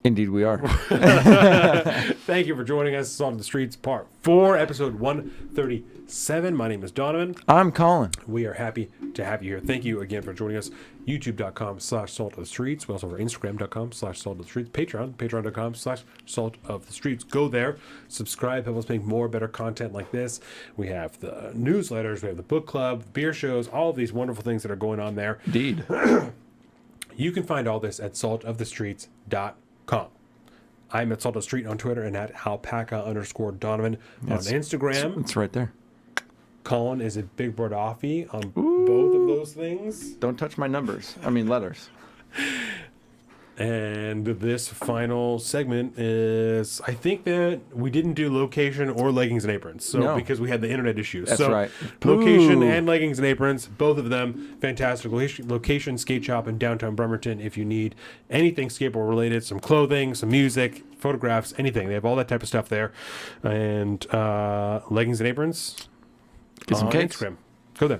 Indeed, we are. Thank you for joining us. Salt of the Streets, Part 4, Episode 137. My name is Donovan. I'm Colin. We are happy to have you here. Thank you again for joining us. YouTube.com/Salt of the Streets. We also have Instagram.com/Salt of the Streets. Patreon.com/Salt of the Streets. Go there. Subscribe. Help us make more, better content like this. We have the newsletters. We have the book club, beer shows, all of these wonderful things that are going on there. Indeed. You can find all this at saltofthestreets.com. I'm at Salt of the Street on Twitter and at alpaca_Donovan on Instagram. It's right there. Colin is at Big Bird Offie on both of those things. Don't touch my numbers. I mean letters. And this final segment is, I think that we didn't do location or leggings and aprons. So No. because we had the internet issues. That's so right. Location Ooh. and leggings and aprons, both of them fantastic. Location skate shop in downtown Bremerton. If you need anything skateboard related, some clothing, some music, photographs, anything. They have all that type of stuff there. And leggings and aprons. Get some on cakes. Instagram. Go there.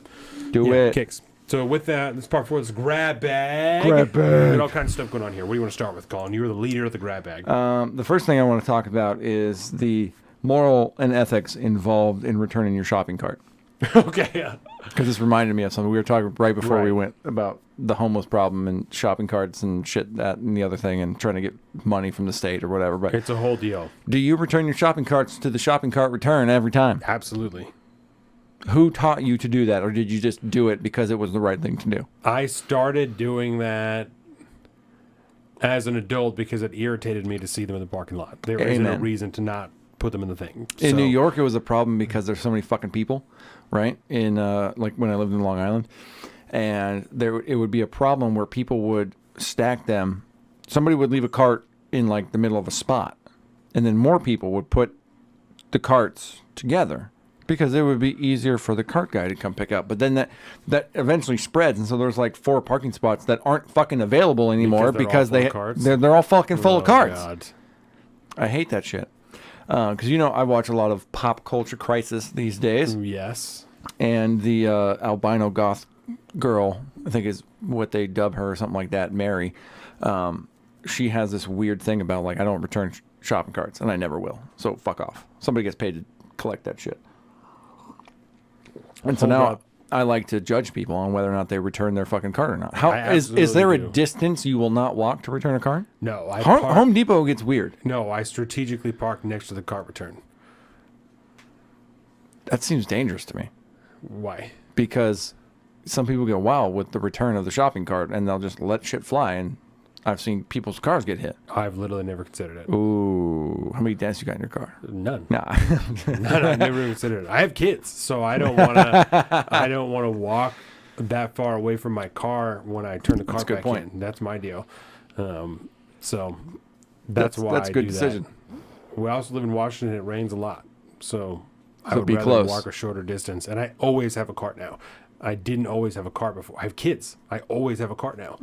Do it. Kicks. So with that, this part 4 is grab bag. Grab bag. Got all kinds of stuff going on here. What do you want to start with, Colin? You were the leader of the grab bag. The first thing I want to talk about is the moral and ethics involved in returning your shopping cart. Okay, yeah. Because this reminded me of something. We were talking right before we Right. went about the homeless problem and shopping carts and shit, that and the other thing, and trying to get money from the state or whatever. But It's a whole deal. do you return your shopping carts to the shopping cart return every time? Absolutely. Who taught you to do that, or did you just do it because it was the right thing to do? I started doing that as an adult because it irritated me to see them in the parking lot. There isn't a Amen. reason to not put them in the thing. In So- New York, it was a problem because there's so many fucking people, right? In like when I lived in Long Island, and it would be a problem where people would stack them. Somebody would leave a cart in like the middle of a spot, and then more people would put the carts together because it would be easier for the cart guy to come pick up. But then that eventually spreads, and so there's like 4 parking spots that aren't fucking available anymore because they're all full of carts? they're all fucking full of Oh, carts. God. I hate that shit. Because, I watch a lot of pop culture crisis these days. Yes. And the albino goth girl, I think is what they dub her or something like that, Mary, she has this weird thing about, like, I don't return shopping carts, and I never will. So fuck off. Somebody gets paid to collect that shit. And so Hold now up. I like to judge people on whether or not they return their fucking cart or not. How I is there a absolutely do. distance you will not walk to return a cart? No, I Home Depot gets weird. No, I strategically parked next to the cart return. That seems dangerous to me. Why? Because some people go wild with the return of the shopping cart and they'll just let shit fly, and I've seen people's cars get hit. I've literally never considered it. Ooh, how many dents you got in your car? None. Nah. None. I never even considered it. I have kids, so I don't want to. I don't want to walk that far away from my car when I turn the car That's a good back point. in. That's my deal. So that's why that's I a good do decision. That. We also live in Washington. It rains a lot, so I So would be rather close. walk a shorter distance. And I always have a cart now. I didn't always have a cart before. I have kids. I always have a cart now.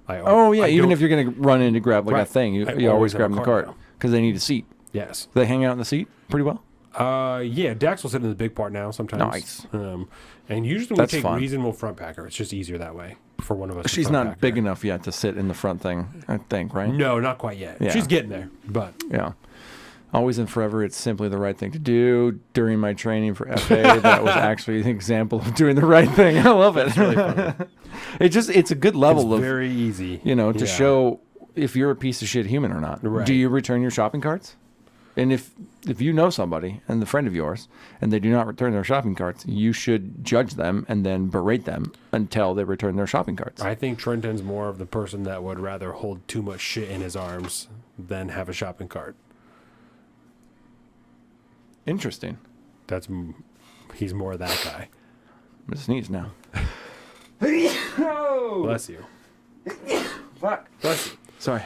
Oh, yeah. I even don't- if you're going to run in to grab like a Right. thing, I you always always have grab a in the cart cart now. because they need a seat. Yes. Do they hang out in the seat pretty well? Yeah, Dax will sit in the big part now sometimes. Nice. And usually That's we take fun. reasonable front packer. It's just easier that way for one of us. to She's front not pack big her. enough yet to sit in the front thing, I think, right? No, not quite yet. Yeah. She's getting there, but Yeah. Always and forever, it's simply the right thing to do. During my training for FA, that was actually an example of doing the right thing. I love it. it's really funny. It's a good level It's of, very easy. to Yeah. show if you're a piece of shit human or not. Right. Do you return your shopping carts? And if you know somebody and a friend of yours and they do not return their shopping carts, you should judge them and then berate them until they return their shopping carts. I think Trenton's more of the person that would rather hold too much shit in his arms than have a shopping cart. Interesting. He's more that guy. I'm gonna sneeze now. Bless you. Fuck. Bless you. Sorry.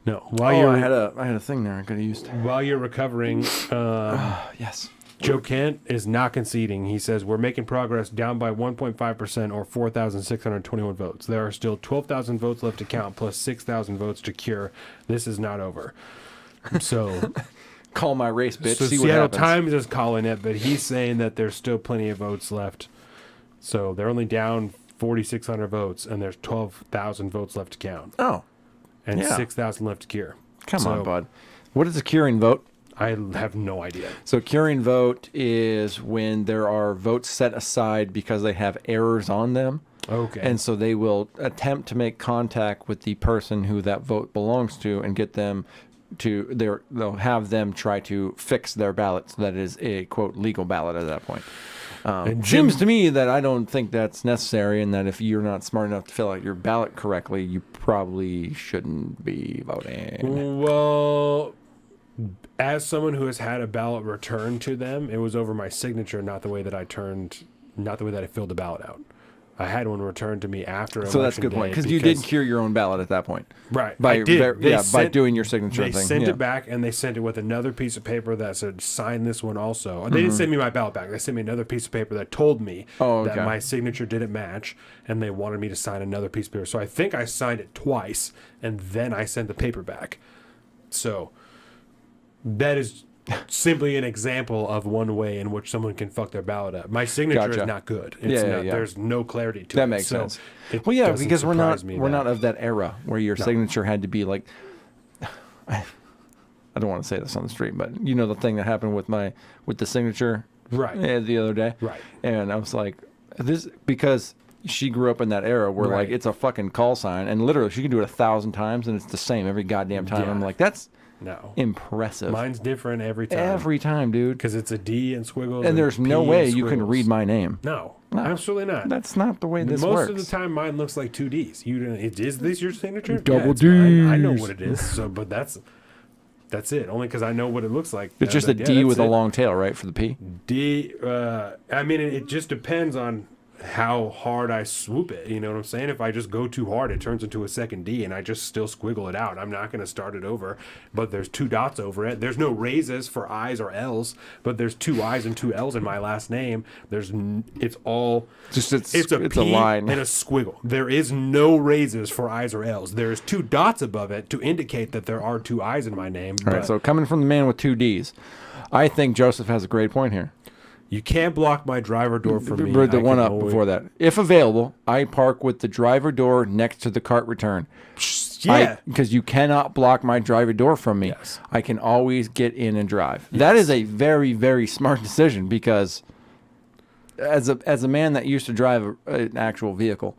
No, I had a thing there I could have used. while you're recovering, Yes. Joe Kent is not conceding. He says, we're making progress, down by 1.5% or 4,621 votes. There are still 12,000 votes left to count, plus 6,000 votes to cure. This is not over. So, Call my race, bitch. so See what Seattle happens. Times is calling it, but he's saying that there's still plenty of votes left. So they're only down 4,600 votes, and there's 12,000 votes left to count, Oh, and Yeah. 6,000 left to cure. Come on, bud. What is a curing vote? I have no idea. So curing vote is when there are votes set aside because they have errors on them. Okay. And so they will attempt to make contact with the person who that vote belongs to and get them to they'll have them try to fix their ballot so that it is a quote legal ballot at that point. It seems to me that I don't think that's necessary, and that if you're not smart enough to fill out your ballot correctly, you probably shouldn't be voting. Well, as someone who has had a ballot returned to them, it was over my signature, not the way that I filled the ballot out. I had one returned to me after. So that's a good point, because you did cure your own ballot at that point, right? I did. By doing your signature thing. They sent it back, and they sent it with another piece of paper that said "sign this one also." They didn't send me my ballot back. They sent me another piece of paper that told me that my signature didn't match, and they wanted me to sign another piece of paper. So I think I signed it twice, and then I sent the paper back. So that is simply an example of one way in which someone can fuck their ballot up. My signature is not good. It's not. There's no clarity to it. That makes sense. Well, yeah, because we're not of that era where your signature had to be like. I don't want to say this on the street, but you know the thing that happened with the signature the other day, right? And I was like, this because she grew up in that era where like it's a fucking call sign, and literally she can do it 1,000 times and it's the same every goddamn time. I'm like, that's. No. Impressive. Mine's different every time. Every time, dude. Because it's a D and squiggles. And there's no way you can read my name. No, absolutely not. That's not the way this works. Most of the time, mine looks like 2 Ds. Is this your signature? Double D. I know what it is. So, but that's it. Only because I know what it looks like. It's just a D with a long tail, right, for the P? D. I mean, it just depends on how hard I swoop it. You know what I'm saying? If I just go too hard, it turns into a second D, and I just still squiggle it out. I'm not going to start it over, but there's 2 dots over it. There's no raises for I's or L's, but there's 2 I's and 2 L's in my last name. It's all just it's a P line and a squiggle. There is no raises for I's or L's. There's 2 dots above it to indicate that there are 2 I's in my name. All right, so coming from the man with 2 D's, I think Joseph has a great point here. You can't block my driver door for me. The one up before that. If available, I park with the driver door next to the cart return. Yeah. Because you cannot block my driver door from me. Yes. I can always get in and drive. Yes. That is a very, very smart decision, because as a man that used to drive an actual vehicle,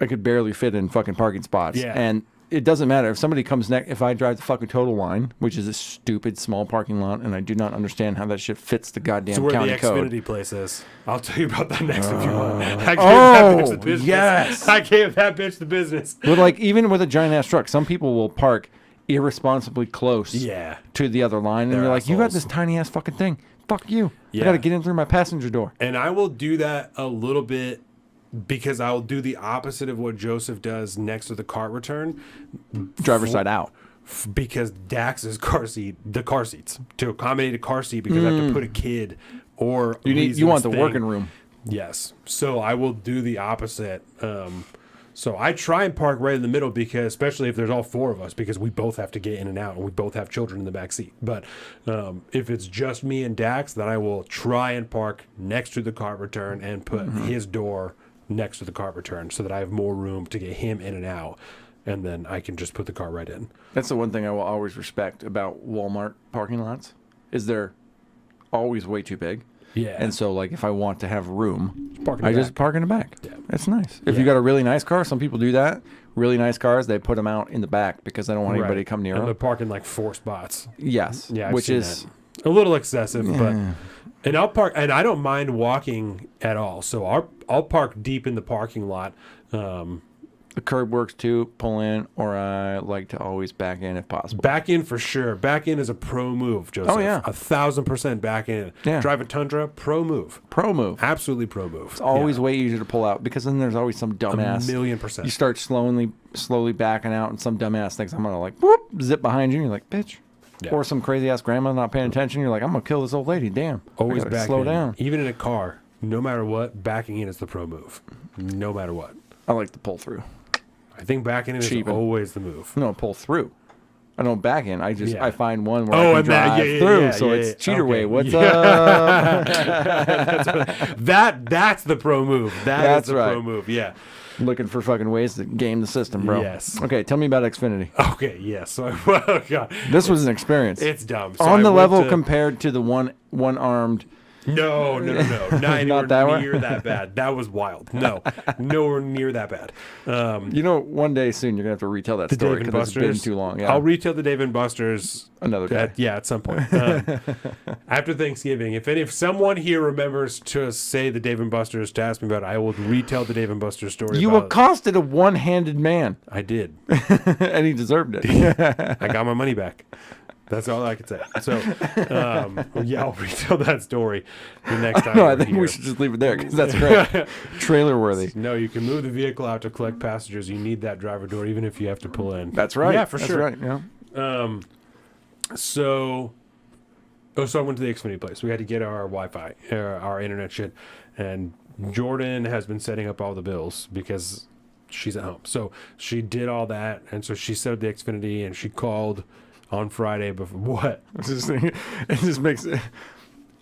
I could barely fit in fucking parking spots. Yeah. And it doesn't matter if somebody comes next. If I drive the fucking total line, which is a stupid small parking lot, and I do not understand how that shit fits the goddamn county code. So where the Xfinity place is, I'll tell you about that next if you want. I gave that bitch the business. Yes, I gave that bitch the business. But like, even with a giant ass truck, some people will park irresponsibly close to the other line, and you're like, you got this tiny ass fucking thing. Fuck you. I got to get in through my passenger door. And I will do that a little bit, because I'll do the opposite of what Joseph does next to the cart return. Driver's side out. Because Dax's car seats, to accommodate a car seat, because I have to put a kid or you want the working room. Yes. So I will do the opposite. So I try and park right in the middle, because especially if there's all 4 of us, because we both have to get in and out, and we both have children in the back seat. But if it's just me and Dax, then I will try and park next to the cart return and put his door next to the cart return, so that I have more room to get him in and out, and then I can just put the car right in. That's the one thing I will always respect about Walmart parking lots, is they're always way too big. Yeah. And so, like, if I want to have room, I just park in the back. Yeah. That's nice. If you got a really nice car, some people do that. Really nice cars, they put them out in the back because they don't want anybody to come near them. And they're parking like 4 spots. Yes. Yeah, which is a little excessive, but... And I'll park, and I don't mind walking at all. So I'll park deep in the parking lot. The curb works too, pull in, or I like to always back in if possible. Back in for sure. Back in is a pro move, Joseph. Oh, yeah. 1,000% back in. Yeah. Driving Tundra, pro move. Pro move. Absolutely pro move. It's always way easier to pull out, because then there's always some dumbass. 1,000,000%. You start slowly backing out, and some dumbass thinks I'm going to like, whoop, zip behind you, and you're like, bitch. Yeah. Or some crazy ass grandma not paying attention. You're like, I'm gonna kill this old lady. Damn. Always back slow in. down. Even in a car, no matter what, backing in is the pro move. No matter what. I like the pull through. I think backing in is always the move. No, pull through. I don't back in. Yeah. I find one where I can drive through. So it's cheater way. What's up? That's the pro move. That's the pro move. Yeah. Looking for fucking ways to game the system, bro. Yes. Okay, tell me about Xfinity. Okay, yes. So, oh God. This was an experience. It's dumb. So on the level compared to the one-armed. No. Not anywhere that near that bad. That was wild. No, nowhere near that bad. One day soon you're gonna have to retell that story because it's been too long. Yeah. I'll retell the Dave and Buster's another day. At some point after Thanksgiving. If someone here remembers to say the Dave and Buster's to ask me about it, I will retell the Dave and Buster's story. You accosted a one-handed man. I did, and he deserved it. I got my money back. That's all I can say. So, I'll retell that story the next time. No, I think we should just leave it there because that's great. Trailer worthy. No, you can move the vehicle out to collect passengers. You need that driver door, even if you have to pull in. That's right. Yeah, for sure. That's right. Yeah. So I went to the Xfinity place. We had to get our Wi-Fi, our internet shit, and Jordan has been setting up all the bills because she's at home. So she did all that, and so she set up the Xfinity, and she called on Friday before what? It just makes it.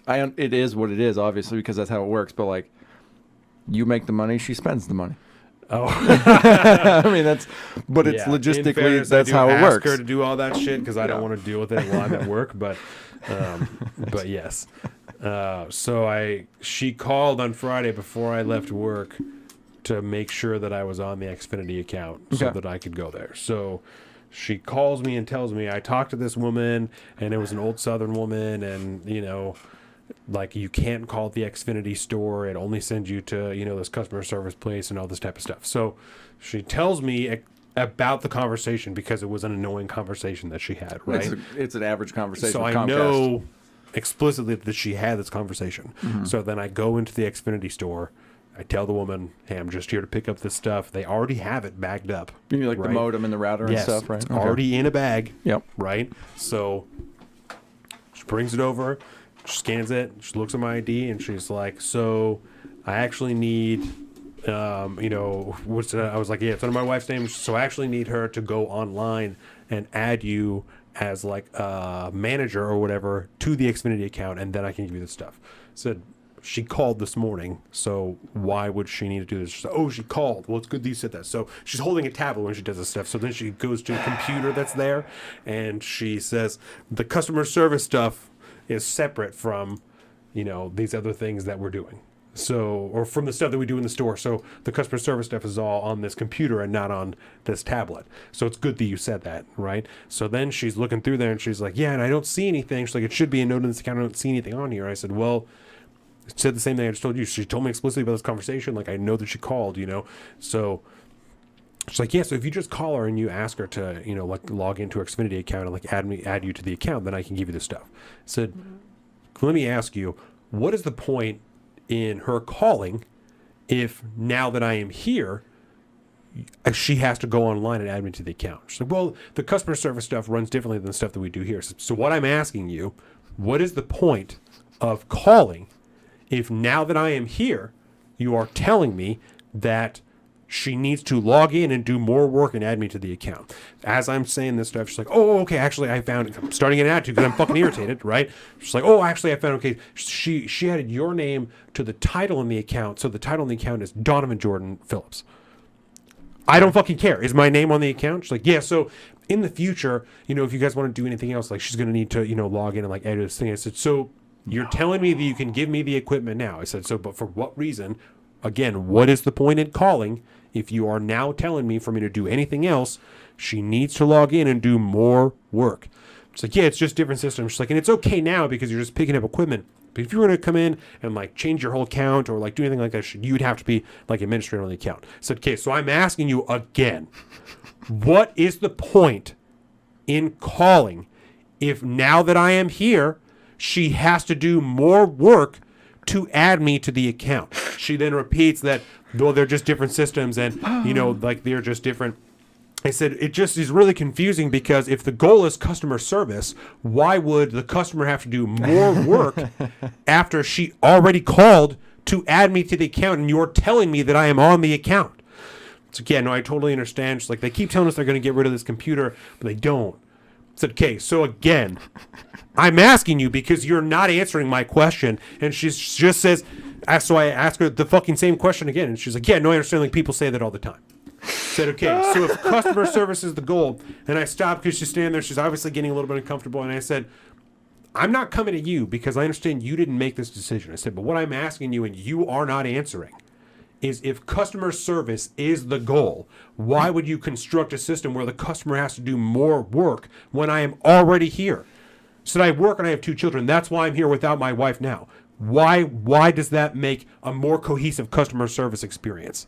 It is what it is, obviously, because that's how it works. But like, you make the money, she spends the money. Oh, I mean it's logistically fairness, that's how it works. I ask her to do all that shit because I don't want to deal with it while I'm at work. But yes. So she called on Friday before I left work to make sure that I was on the Xfinity account so that I could go there. So she calls me and tells me I talked to this woman, and it was an old Southern woman, and like you can't call it the Xfinity store. It only sends you to this customer service place and all this type of stuff. So she tells me about the conversation because it was an annoying conversation that she had. Right? It's an average conversation. So with I Comcast. know explicitly that she had this conversation. Mm-hmm. So then I go into the Xfinity store. I tell the woman, hey, I'm just here to pick up this stuff. They already have it bagged up. You mean like the modem and the router and stuff, right? It's already in a bag. Yep. Right? So she brings it over, she scans it, she looks at my ID, and she's like, so I actually need, I was like, yeah, it's under my wife's name. So I actually need her to go online and add you as like a manager or whatever to the Xfinity account, and then I can give you the stuff. Said, she called this morning, so why would she need to do this? She said, she called. Well, it's good that you said that. So she's holding a tablet when she does this stuff. So then she goes to a computer that's there, and she says, the customer service stuff is separate from, these other things that we're doing. So, or from the stuff that we do in the store. So the customer service stuff is all on this computer and not on this tablet. So it's good that you said that, right? So then she's looking through there, and she's like, yeah, and I don't see anything. She's like, it should be a note in this account. I don't see anything on here. I said, well, said the same thing I just told you. She told me explicitly about this conversation. Like, I know that she called, So she's like, yeah, so if you just call her and you ask her to, like log into her Xfinity account and like add you to the account, then I can give you this stuff. I said, let me ask you, what is the point in her calling if now that I am here, she has to go online and add me to the account? She's like, well, the customer service stuff runs differently than the stuff that we do here. So what I'm asking you, what is the point of calling if now that I am here, you are telling me that she needs to log in and do more work and add me to the account? As I'm saying this stuff, she's like, okay, actually, I found it. I'm starting an attitude because I'm fucking irritated, right? She's like, actually, I found, okay, she added your name to the title in the account, so the title in the account is Donovan Jordan Phillips. I don't fucking care. Is my name on the account? She's like, yeah, so in the future, if you guys want to do anything else, like she's going to need to, log in and like edit this thing. I said, so you're telling me that you can give me the equipment now? I said, so, but for what reason? Again, what is the point in calling if you are now telling me for me to do anything else, she needs to log in and do more work? It's like, yeah, it's just different systems. She's like, and it's okay now because you're just picking up equipment. But if you were going to come in and like change your whole account or like do anything like that, you would have to be like administrator on the account. I said, okay, so I'm asking you again, what is the point in calling if now that I am here, she has to do more work to add me to the account? She then repeats that, though they're just different systems and, like they're just different. I said, it just is really confusing because if the goal is customer service, why would the customer have to do more work after she already called to add me to the account and you're telling me that I am on the account? It's like, yeah, no, I totally understand. She's like, they keep telling us they're going to get rid of this computer, but they don't. said, okay, so again, I'm asking you because you're not answering my question. And she just says, so I asked her the fucking same question again. And she's like, yeah, no, I understand. Like, people say that all the time. Said, okay, so if customer service is the goal, and I stopped because she's standing there, she's obviously getting a little bit uncomfortable, and I said, I'm not coming at you because I understand you didn't make this decision. I said, but what I'm asking you, and you are not answering, is if customer service is the goal, why would you construct a system where the customer has to do more work when I am already here? So I work and I have 2 children. That's why I'm here without my wife now. Why does that make a more cohesive customer service experience?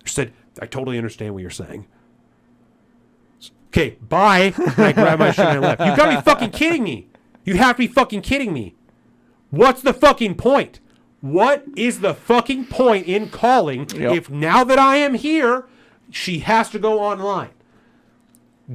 She said, I totally understand what you're saying. Okay, bye. And I grabbed my shit and I left. You gotta be fucking kidding me. You have to be fucking kidding me. What's the fucking point? What is the fucking point in calling if now that I am here, she has to go online?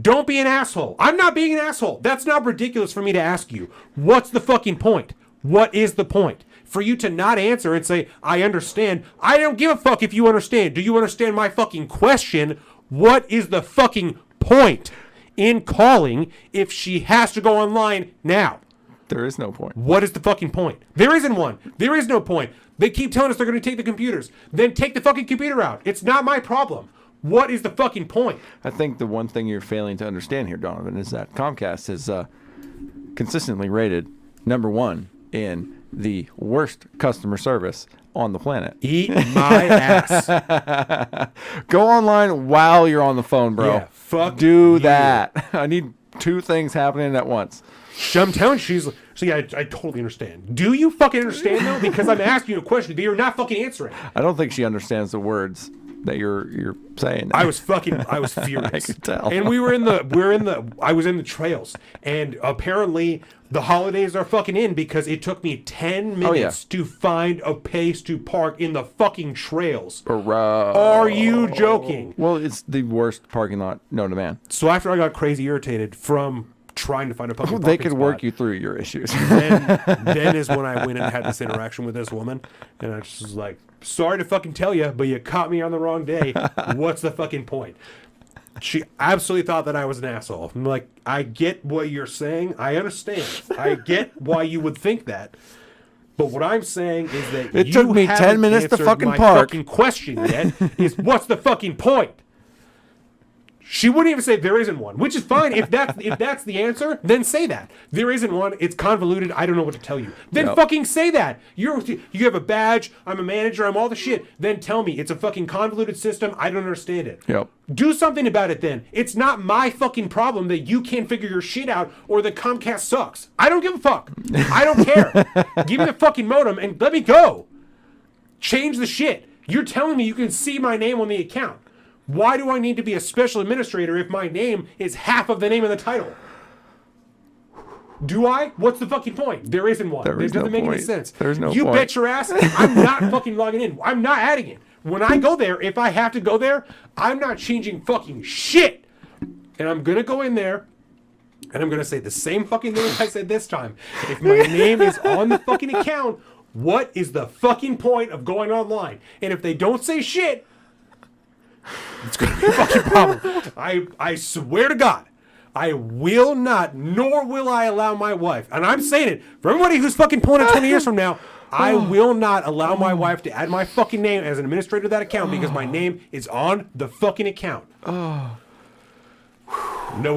Don't be an asshole. I'm not being an asshole. That's not ridiculous for me to ask you. What's the fucking point? What is the point? For you to not answer and say, I understand. I don't give a fuck if you understand. Do you understand my fucking question? What is the fucking point in calling if she has to go online now? There is no point. What is the fucking point? There isn't one. There is no point. They keep telling us they're going to take the computers. Then take the fucking computer out. It's not my problem. What is the fucking point? I think the one thing you're failing to understand here, Donovan, is that Comcast is consistently rated #1 in the worst customer service on the planet. Eat my ass. Go online while you're on the phone, bro. Yeah, fuck Do you. that. I need 2 things happening at once. I'm telling you, so yeah, I totally understand. Do you fucking understand though? Because I'm asking you a question that you're not fucking answering. I don't think she understands the words that you're saying. I was furious. I could tell. And I was in the trails, and apparently the holidays are fucking in because it took me 10 minutes to find a place to park in the fucking trails. Bro. Are you joking? Well, it's the worst parking lot known to man. So after I got crazy irritated from trying to find a fucking They parking could spot, work you through your issues. then is when I went and had this interaction with this woman, and I just was like, sorry to fucking tell you, but you caught me on the wrong day. What's the fucking point? She absolutely thought that I was an asshole. I'm like, I get what you're saying. I understand. I get why you would think that. But what I'm saying is that It took me 10 minutes to answered fucking my park. fucking question yet is what's the fucking point? She wouldn't even say there isn't one, which is fine. If that's the answer, then say that. There isn't one. It's convoluted. I don't know what to tell you. Then fucking say that. You have a badge. I'm a manager. I'm all the shit. Then tell me it's a fucking convoluted system. I don't understand it. Yep. Do something about it then. It's not my fucking problem that you can't figure your shit out or that Comcast sucks. I don't give a fuck. I don't care. Give me the fucking modem and let me go. Change the shit. You're telling me you can see my name on the account. Why do I need to be a special administrator if my name is half of the name of the title? Do I? What's the fucking point? There isn't one. It doesn't make any sense. There's no You point. bet your ass I'm not fucking logging in. I'm not adding it. When I go there, if I have to go there, I'm not changing fucking shit. And I'm going to go in there and I'm going to say the same fucking thing I said this time. If my name is on the fucking account, what is the fucking point of going online? And if they don't say shit, it's going to be a fucking problem. I swear to God, I will not, nor will I allow my wife, and I'm saying it, for everybody who's fucking pulling it 20 years from now, I will not allow my wife to add my fucking name as an administrator of that account because my name is on the fucking account. No,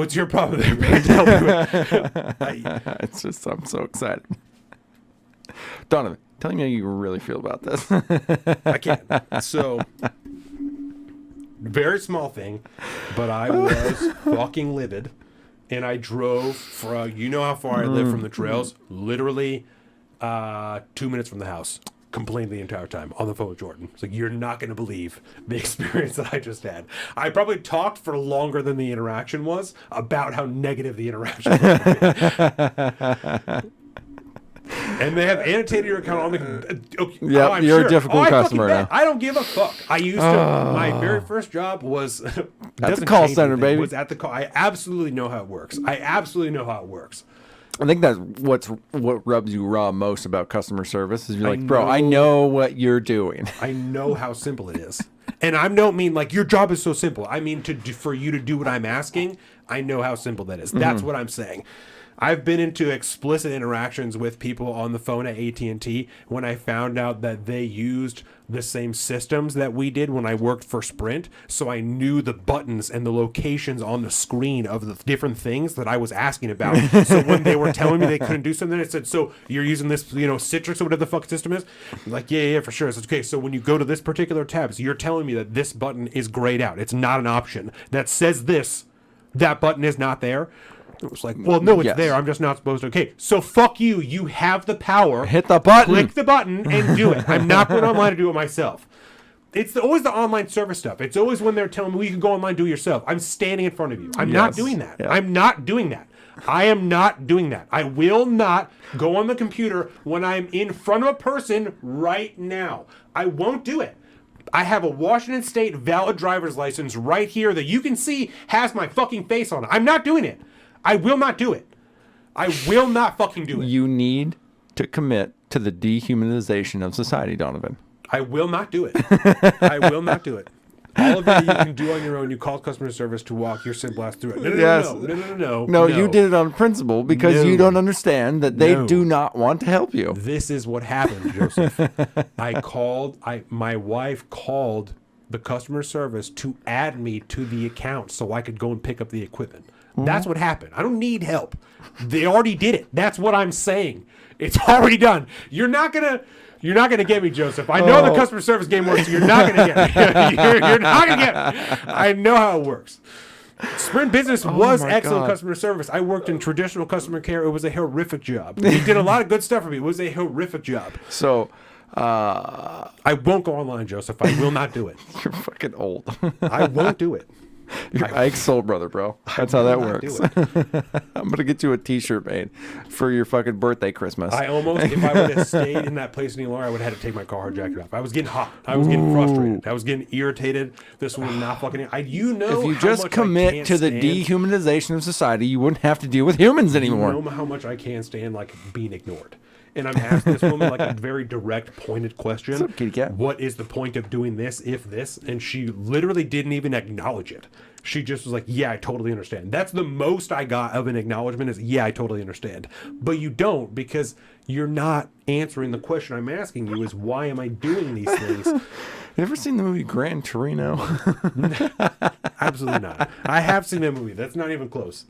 it's your problem there, man. To help you with. It's just, I'm so excited. Donovan, tell me how you really feel about this. I can't. So, very small thing, but I was fucking livid. And I drove from, you know how far I live from the trails? Literally 2 minutes from the house. Complained the entire time on the phone with Jordan. It's like, you're not going to believe the experience that I just had. I probably talked for longer than the interaction was about how negative the interaction was. And they have annotated your account on the. Okay, Yeah, you're a difficult customer now. I don't give a fuck. I used to. My very first job was at the call center, baby. Was at the call. I absolutely know how it works. I think that's what rubs you raw most about customer service is you're like, bro, I know what you're doing. I know how simple it is. And I don't mean like your job is so simple. I mean for you to do what I'm asking. I know how simple that is. That's what I'm saying. I've been into explicit interactions with people on the phone at AT&T when I found out that they used the same systems that we did when I worked for Sprint. So I knew the buttons and the locations on the screen of the different things that I was asking about. So when they were telling me they couldn't do something, I said, so you're using this, Citrix or whatever the fuck system is? I'm like, yeah, for sure. I said, okay, so when you go to this particular tab, so you're telling me that this button is grayed out. It's not an option. That says this. That button is not there. It was like, well, no, it's there. I'm just not supposed to. Okay, so fuck you. You have the power. Hit the button. Click the button and do it. I'm not going online to do it myself. It's always the online service stuff. It's always when they're telling me, well, you can go online and do it yourself. I'm standing in front of you. I'm not doing that. Yeah. I'm not doing that. I am not doing that. I will not go on the computer when I'm in front of a person right now. I won't do it. I have a Washington State valid driver's license right here that you can see has my fucking face on it. I'm not doing it. I will not do it. I will not fucking do it. You need to commit to the dehumanization of society, Donovan. I will not do it. I will not do it. All of it you can do on your own. You call customer service to walk your simple ass through it. No, you did it on principle because you don't understand that they do not want to help you. This is what happened, Joseph. My wife called the customer service to add me to the account so I could go and pick up the equipment. That's what happened. I don't need help. They already did it. That's what I'm saying. It's already done. You're not gonna get me, Joseph. I know the customer service game works. So you're not gonna get me. You're not gonna get me. I know how it works. Sprint Business was excellent customer service. I worked in traditional customer care. It was a horrific job. He did a lot of good stuff for me. It was a horrific job. So, I won't go online, Joseph. I will not do it. You're fucking old. I won't do it. You're Ike's soul brother, bro. That's how that works. I'm going to get you a t-shirt made for your fucking birthday Christmas. I almost, if I would have stayed in that place any longer, I would have had to take my car jacket off. I was getting hot. I was getting frustrated. I was getting irritated. This one not fucking... If you just commit to the dehumanization of society, you wouldn't have to deal with humans anymore. You know how much I can't stand being ignored. And I'm asking this woman a very direct, pointed question. What's up, kitty cat? What is the point of doing this if this? And she literally didn't even acknowledge it. She just was like, yeah, I totally understand. That's the most I got of an acknowledgement is, yeah, I totally understand. But you don't, because you're not answering the question I'm asking you is, why am I doing these things? You ever seen the movie Gran Torino? Absolutely not. I have seen that movie. That's not even close.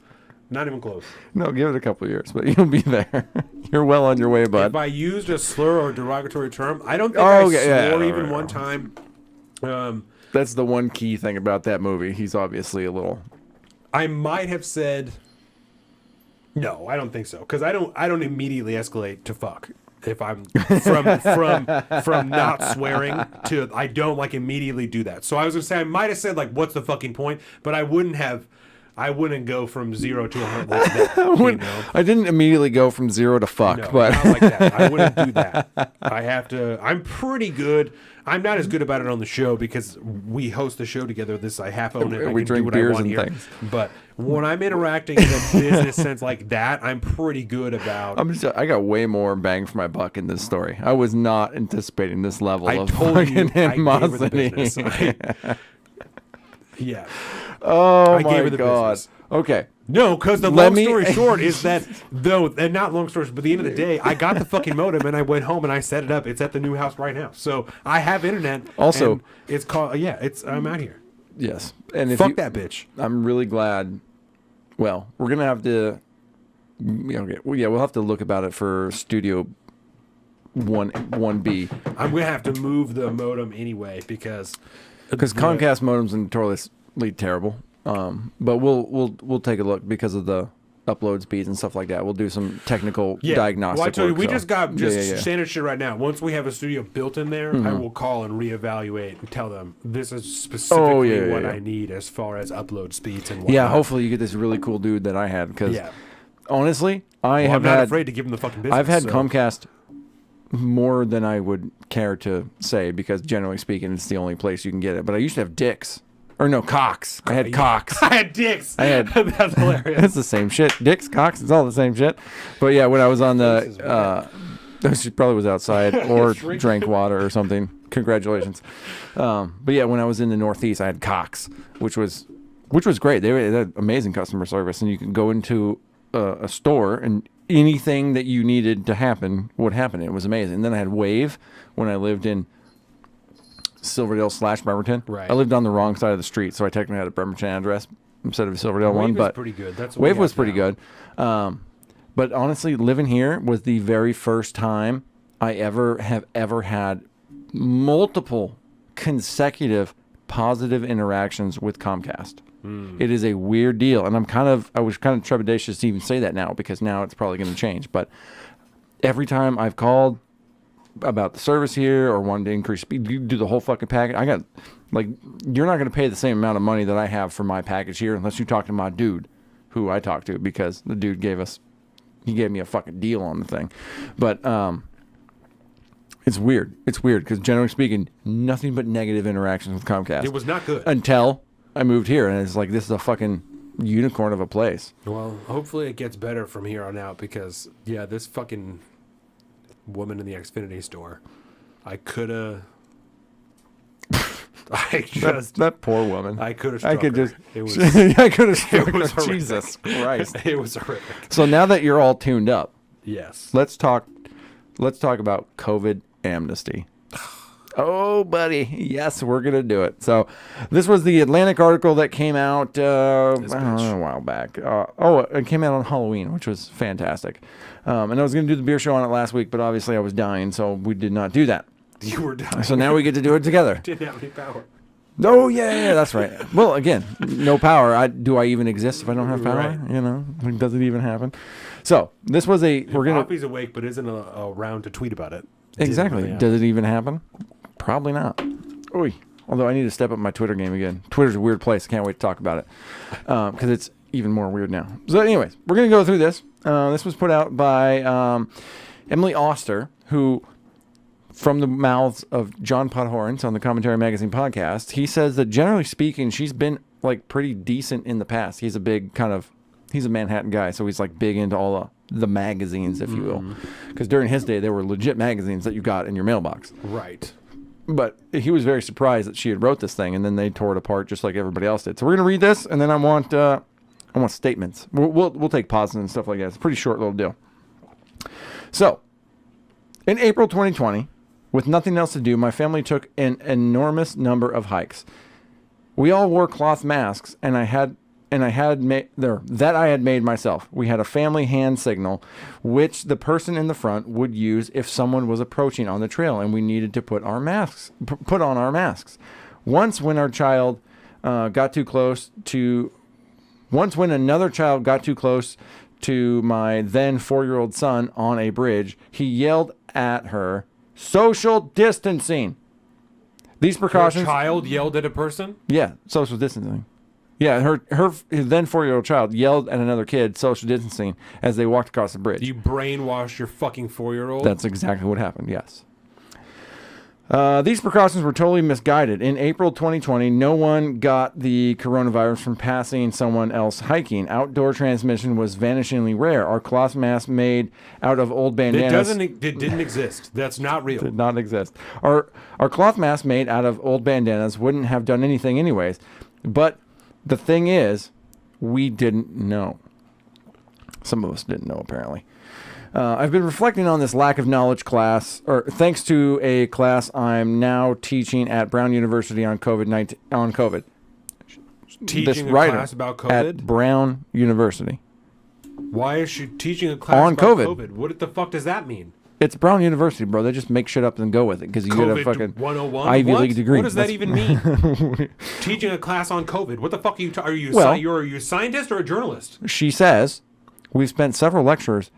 Not even close. No, give it a couple of years, but you'll be there. You're well on your way, bud. If I used a slur or a derogatory term, I don't think I swore one time. That's the one key thing about that movie. He's obviously a little... I might have said... No, I don't think so. Because I don't immediately escalate to fuck. If I'm from not swearing to... I don't immediately do that. So I was going to say, I might have said what's the fucking point? But I wouldn't go from 0 to 100. I didn't immediately go from 0 to fuck, no, but not like that. I wouldn't do that. I'm pretty good. I'm not as good about it on the show because we host the show together. I half own it. We drink beers and things. But when I'm interacting in a business sense like that, I'm pretty good about. I got way more bang for my buck in this story. I was not anticipating this level of fucking animosity. Yeah. Oh my God. Okay. No, because the long story short is that, and not long story, but at the end of the day, I got the fucking modem and I went home and I set it up. It's at the new house right now. So I have internet. Also, and it's called, I'm out here. Yes. And fuck that bitch. I'm really glad. Well, we're going to have to, we'll have to look about it for Studio 1B. I'm going to have to move the modem anyway because Comcast modems are notoriously terrible. But we'll take a look because of the upload speeds and stuff like that. We'll do some technical diagnostic. Well, I tell you, work, we just got standard shit right now. Once we have a studio built in there, I will call and reevaluate and tell them this is specifically what I need as far as upload speeds and whatnot. Yeah, hopefully you get this really cool dude that I had because honestly, I'm not afraid to give him the fucking business. I've had Comcast more than I would care to say because generally speaking, it's the only place you can get it. But I used to have Dix. Or no, Cox. I had Cox. I had Dix. That's hilarious. It's the same shit. Dix, Cox, it's all the same shit. But yeah, when I was on she probably was outside or drank water or something. Congratulations. But yeah, when I was in the Northeast, I had Cox, which was which was great. They had amazing customer service, and you could go into a store and anything that you needed to happen would happen. It was amazing. And then I had Wave when I lived in Silverdale / Bremerton. Right. I lived on the wrong side of the street, so I technically had a Bremerton address instead of a Silverdale one. But pretty good. That's what Wave we was have pretty now. good. But honestly, living here was the very first time I ever had multiple consecutive positive interactions with Comcast. It is a weird deal, and I was kind of trepidatious to even say that now because now it's probably going to change. But every time I've called about the service here or wanted to increase speed, you do the whole fucking package. I got you're not going to pay the same amount of money that I have for my package here unless you talk to my dude, who I talked to, because the dude gave me a fucking deal on the thing. But it's weird. It's weird because generally speaking, nothing but negative interactions with Comcast. It was not good. Until I moved here, and it's like, this is a fucking unicorn of a place. Well, hopefully it gets better from here on out because, yeah, this fucking woman in the Xfinity store, I could have... that poor woman. I could have I struck could her. just. It was, I could have struck it was her. horrific. Jesus Christ. It was horrific. So now that you're all tuned up, Yes. let's talk about COVID amnesty. Oh, buddy. Yes, we're going to do it. So this was the Atlantic article that came out I don't know, a while back. It came out on Halloween, which was fantastic. And I was going to do the beer show on it last week, but obviously I was dying, so we did not do that. You were dying. So now we get to do it together. Didn't have any power. Oh, yeah, that's right. Well, again, no power. Do I even exist if I don't have power? Right. You know, does it even happen? So this was we're going to... Poppy's awake, but isn't around to tweet about it. Exactly. Didn't really Does it even happen? Probably not. Oy. Although I need to step up my Twitter game again. Twitter's a weird place. I can't wait to talk about it because it's even more weird now. So anyways, we're going to go through this. This was put out by Emily Oster, who, from the mouths of John Podhorns on the Commentary Magazine podcast, he says that generally speaking, she's been like pretty decent in the past. He's a Manhattan guy, so he's like big into all the magazines, if you will. Because during his day, there were legit magazines that you got in your mailbox. Right. But he was very surprised that she had wrote this thing, and then they tore it apart just like everybody else did. So we're gonna read this, and then I want statements. We'll take pauses and stuff like that. It's a pretty short little deal. So, in April 2020, with nothing else to do, my family took an enormous number of hikes. We all wore cloth masks, and I had made myself. We had a family hand signal, which the person in the front would use if someone was approaching on the trail, and we needed to put on our masks. Once when another child got too close to my then 4-year-old son on a bridge, he yelled at her, "Social distancing." These precautions. Your child yelled at a person? Yeah, social distancing. Yeah, her then 4-year-old child yelled at another kid, social distancing, as they walked across the bridge. You brainwashed your fucking 4-year-old? That's exactly what happened, yes. These precautions were totally misguided. In April 2020, no one got the coronavirus from passing someone else hiking. Outdoor transmission was vanishingly rare. Our cloth mask made out of old bandanas... It didn't exist. That's not real. Did not exist. Our cloth mask made out of old bandanas wouldn't have done anything anyways. But the thing is, we didn't know. Some of us didn't know, apparently. I've been reflecting on this lack of knowledge thanks to a class I'm now teaching at Brown University on COVID. Teaching a class about COVID? At Brown University. Why is she teaching a class On about COVID. COVID? What the fuck does that mean? It's Brown University, bro. They just make shit up and go with it because you get a fucking 101? Ivy What? League degree. What does that even mean? Teaching a class on COVID. What the fuck are you? Are you a scientist or a journalist? She says, we've spent several lectures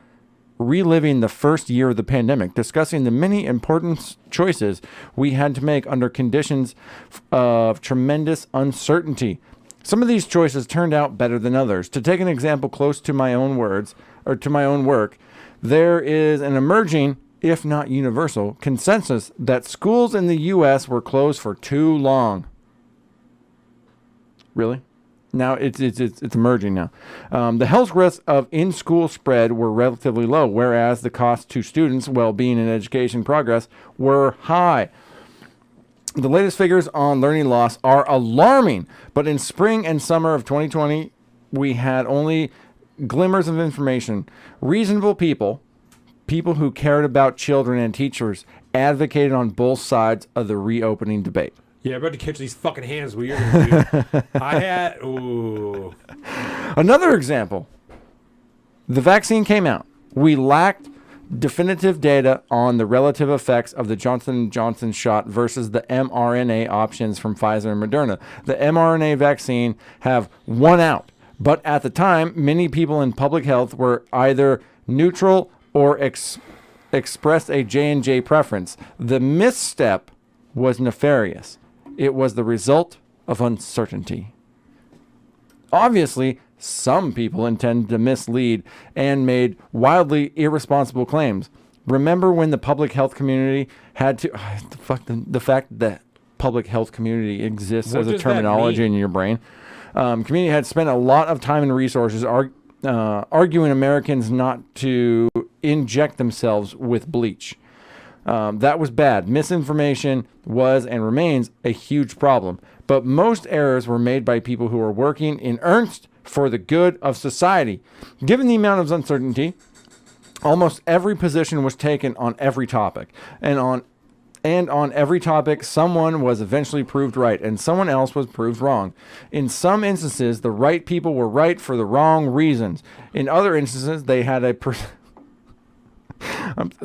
reliving the first year of the pandemic, discussing the many important choices we had to make under conditions of tremendous uncertainty. Some of these choices turned out better than others. To take an example close to my own words, or to my own work, there is an emerging, if not universal, consensus that schools in the U.S. were closed for too long. Really? Now it's emerging now. The health risks of in-school spread were relatively low, whereas the cost to students' well-being and education progress were high. The latest figures on learning loss are alarming, but in spring and summer of 2020, we had only glimmers of information. Reasonable people who cared about children and teachers, advocated on both sides of the reopening debate. Yeah, I'm about to catch these fucking hands. What you're gonna do? Another example. The vaccine came out. We lacked definitive data on the relative effects of the Johnson & Johnson shot versus the mRNA options from Pfizer and Moderna. The mRNA vaccine have won out, but at the time, many people in public health were either neutral or expressed a J&J preference. The misstep was nefarious. It was the result of uncertainty. Obviously, some people intended to mislead and made wildly irresponsible claims. Remember when the public health community had to... the fact that public health community exists as a terminology in your brain. Community had spent a lot of time and resources arguing Americans not to inject themselves with bleach. That was bad. Misinformation was and remains a huge problem. But most errors were made by people who were working in earnest for the good of society. Given the amount of uncertainty, almost every position was taken on every topic. And on every topic, someone was eventually proved right and someone else was proved wrong. In some instances, the right people were right for the wrong reasons. In other instances, they had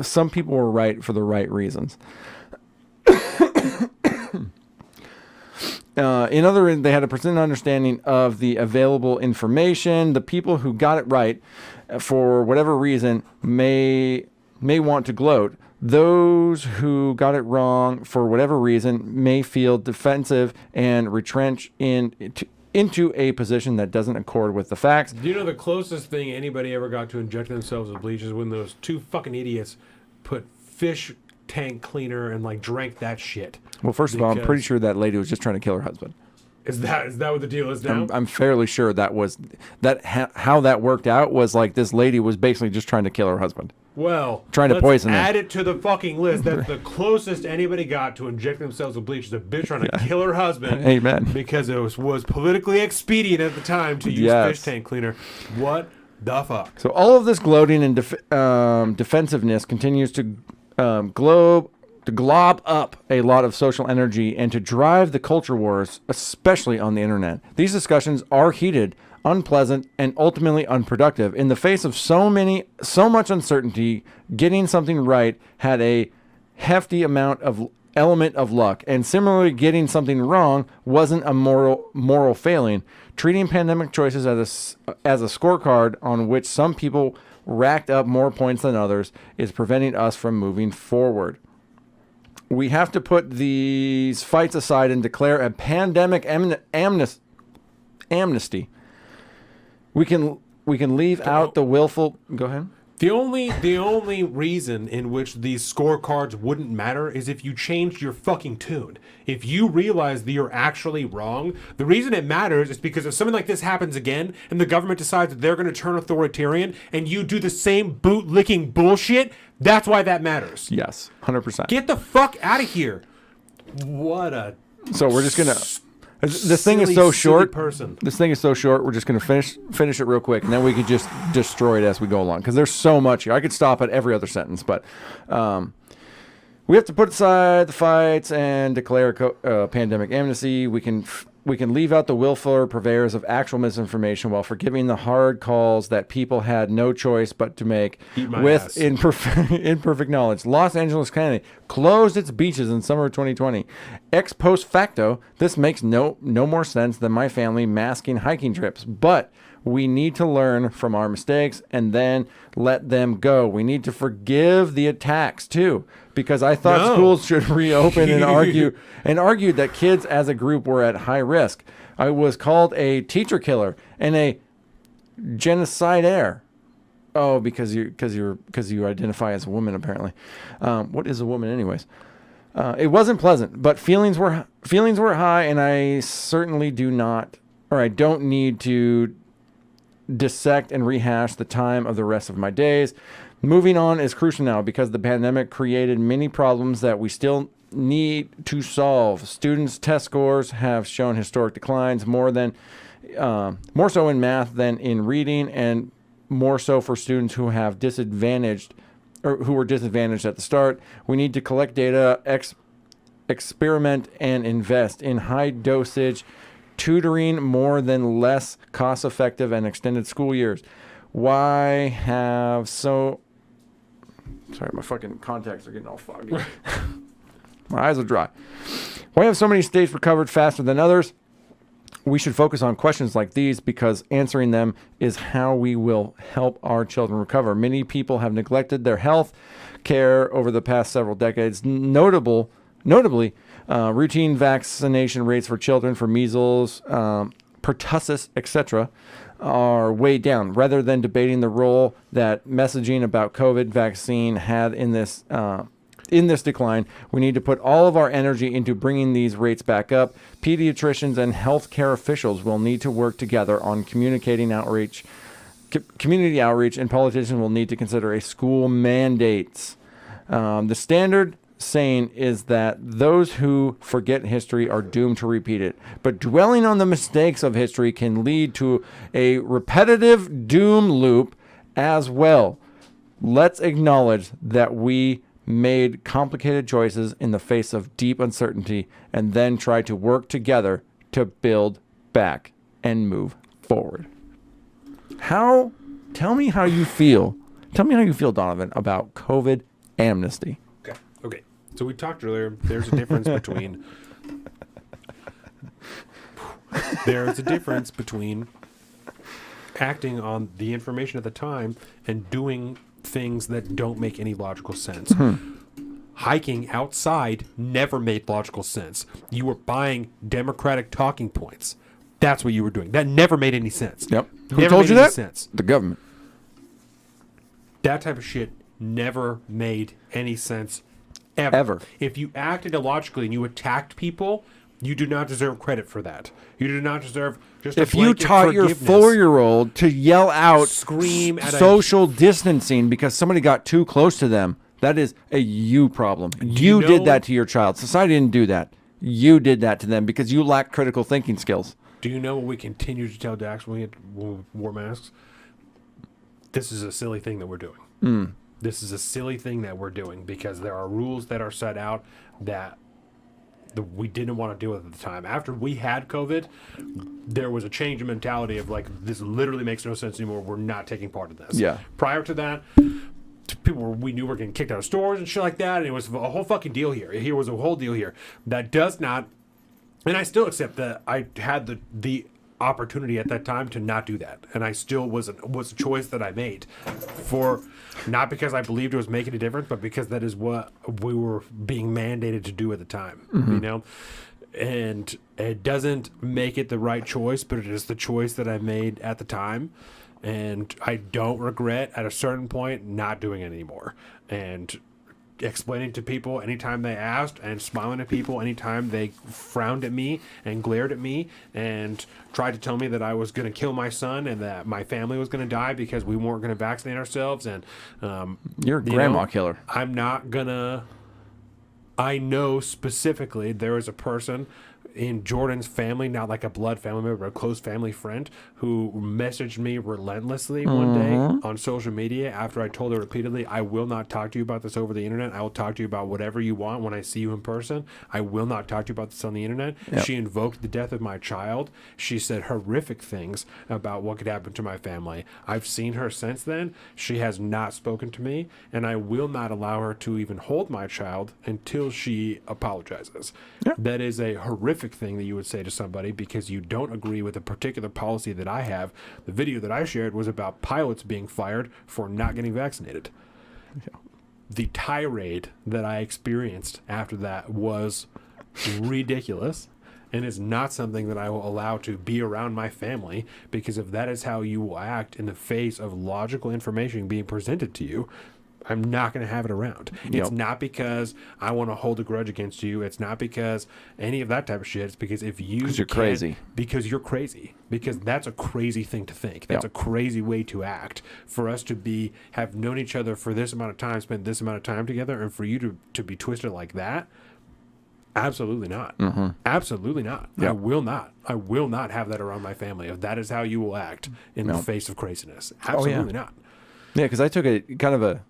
some people were right for the right reasons. They had a percent understanding of the available information. The people who got it right, for whatever reason, may want to gloat. Those who got it wrong, for whatever reason, may feel defensive and retrench into a position that doesn't accord with the facts. Do you know the closest thing anybody ever got to inject themselves with bleach is when those two fucking idiots put fish tank cleaner and drank that shit. Well, first of all, I'm pretty sure that lady was just trying to kill her husband. Is that what the deal is now? I'm fairly sure that was how that worked out was this lady was basically just trying to kill her husband. Well, trying to poison him. Add it to the fucking list. That's the closest anybody got to inject themselves with bleach. Is a bitch trying to kill her husband. Amen. Because it was politically expedient at the time to use fish tank cleaner. What the fuck? So all of this gloating and defensiveness continues to glob up a lot of social energy and to drive the culture wars, especially on the internet. These discussions are heated, unpleasant, and ultimately unproductive. In the face of so much uncertainty, getting something right had a hefty element of luck, and similarly, getting something wrong wasn't a moral failing. Treating pandemic choices as a scorecard on which some people racked up more points than others is preventing us from moving forward. We have to put these fights aside and declare a pandemic amnesty. We can leave out the willful... Go ahead. The only reason in which these scorecards wouldn't matter is if you changed your fucking tune. If you realize that you're actually wrong, the reason it matters is because if something like this happens again and the government decides that they're going to turn authoritarian and you do the same boot-licking bullshit, that's why that matters. Yes, 100%. Get the fuck out of here. What a... So we're just going to... This thing is so short. Person. This thing is so short. We're just going to finish it real quick, and then we could just destroy it as we go along. Because there's so much here. I could stop at every other sentence, but we have to put aside the fights and declare pandemic amnesty. We can leave out the willful purveyors of actual misinformation while forgiving the hard calls that people had no choice but to make with imperfect knowledge. Los Angeles County closed its beaches in summer of 2020. Ex post facto, this makes no more sense than my family masking hiking trips. But we need to learn from our mistakes and then let them go. We need to forgive the attacks too, because I thought schools should reopen and argued that kids as a group were at high risk. I was called a teacher killer and a genocidaire. Oh, because you identify as a woman apparently. What is a woman anyways? It wasn't pleasant, but feelings were high, and I certainly don't need to dissect and rehash the time of the rest of my days. Moving on is crucial now because the pandemic created many problems that we still need to solve. Students' test scores have shown historic declines, more so in math than in reading, and more so for students who have disadvantaged or who were disadvantaged at the start. We need to collect data, experiment, and invest in high dosage tutoring more than less cost-effective and extended school years. Why have so... Sorry, my fucking contacts are getting all foggy. My eyes are dry. Why have so many states recovered faster than others? We should focus on questions like these because answering them is how we will help our children recover. Many people have neglected their health care over the past several decades. Notably, routine vaccination rates for children for measles, pertussis, etc., are way down. Rather than debating the role that messaging about COVID vaccine had in this decline, we need to put all of our energy into bringing these rates back up. Pediatricians and healthcare officials will need to work together on community outreach, and politicians will need to consider a school mandates. The standard saying is that those who forget history are doomed to repeat it. But dwelling on the mistakes of history can lead to a repetitive doom loop as well. Let's acknowledge that we made complicated choices in the face of deep uncertainty and then try to work together to build back and move forward. Tell me how you feel. Tell me how you feel, Donovan, about COVID amnesty. Okay. So we talked earlier. There's a difference between. There's a difference between acting on the information at the time and doing things that don't make any logical sense. Hiking outside never made logical sense. You were buying Democratic talking points. That's what you were doing. That never made any sense. Yep. Who Never told made you any that? sense. The government. That type of shit never made any sense ever. If you acted illogically and you attacked people, you do not deserve credit for that. You do not deserve just if a you blanket taught your forgiveness. 4-year-old to yell out Scream at social distancing because somebody got too close to them, that is a you problem. You did that to your child. Society didn't do that. You did that to them because you lack critical thinking skills. Do you know what we continue to tell Dax when we wore masks? This is a silly thing that we're doing. This is a silly thing that we're doing because there are rules that are set out that we didn't want to deal with at the time. After we had COVID, there was a change in mentality of like, this literally makes no sense anymore. We're not taking part in this. Yeah. Prior to that, we knew we were getting kicked out of stores and shit like that, and it was a whole fucking deal here. Here was a whole deal here. That does not, and I still accept that I had the opportunity at that time to not do that, and I still was a choice that I made for, not because I believed it was making a difference, but because that is what we were being mandated to do at the time. You know, and it doesn't make it the right choice, but it is the choice that I made at the time, and I don't regret at a certain point not doing it anymore, and explaining to people anytime they asked, and smiling at people anytime they frowned at me and glared at me and tried to tell me that I was going to kill my son and that my family was going to die because we weren't going to vaccinate ourselves. And you're a grandma killer. I'm not gonna. I know specifically there is a person in Jordan's family, not like a blood family member, but a close family friend, who messaged me relentlessly one day on social media after I told her repeatedly, I will not talk to you about this over the internet. I will talk to you about whatever you want when I see you in person. I will not talk to you about this on the internet. Yep. She invoked the death of my child. She said horrific things about what could happen to my family. I've seen her since then. She has not spoken to me, and I will not allow her to even hold my child until she apologizes. Yep. That is a horrific thing that you would say to somebody because you don't agree with a particular policy that I have. The video that I shared was about pilots being fired for not getting vaccinated. Yeah. The tirade that I experienced after that was ridiculous and is not something that I will allow to be around my family, because if that is how you will act in the face of logical information being presented to you, I'm not going to have it around. Yep. It's not because I want to hold a grudge against you. It's not because any of that type of shit. It's because if you... Because you're crazy. Because you're crazy. Because that's a crazy thing to think. That's a crazy way to act. For us to have known each other for this amount of time, spent this amount of time together, and for you to be twisted like that, Absolutely not. Absolutely not. Yep. I will not. I will not have that around my family. If that is how you will act in the face of craziness, absolutely not. Yeah, because I took a kind of a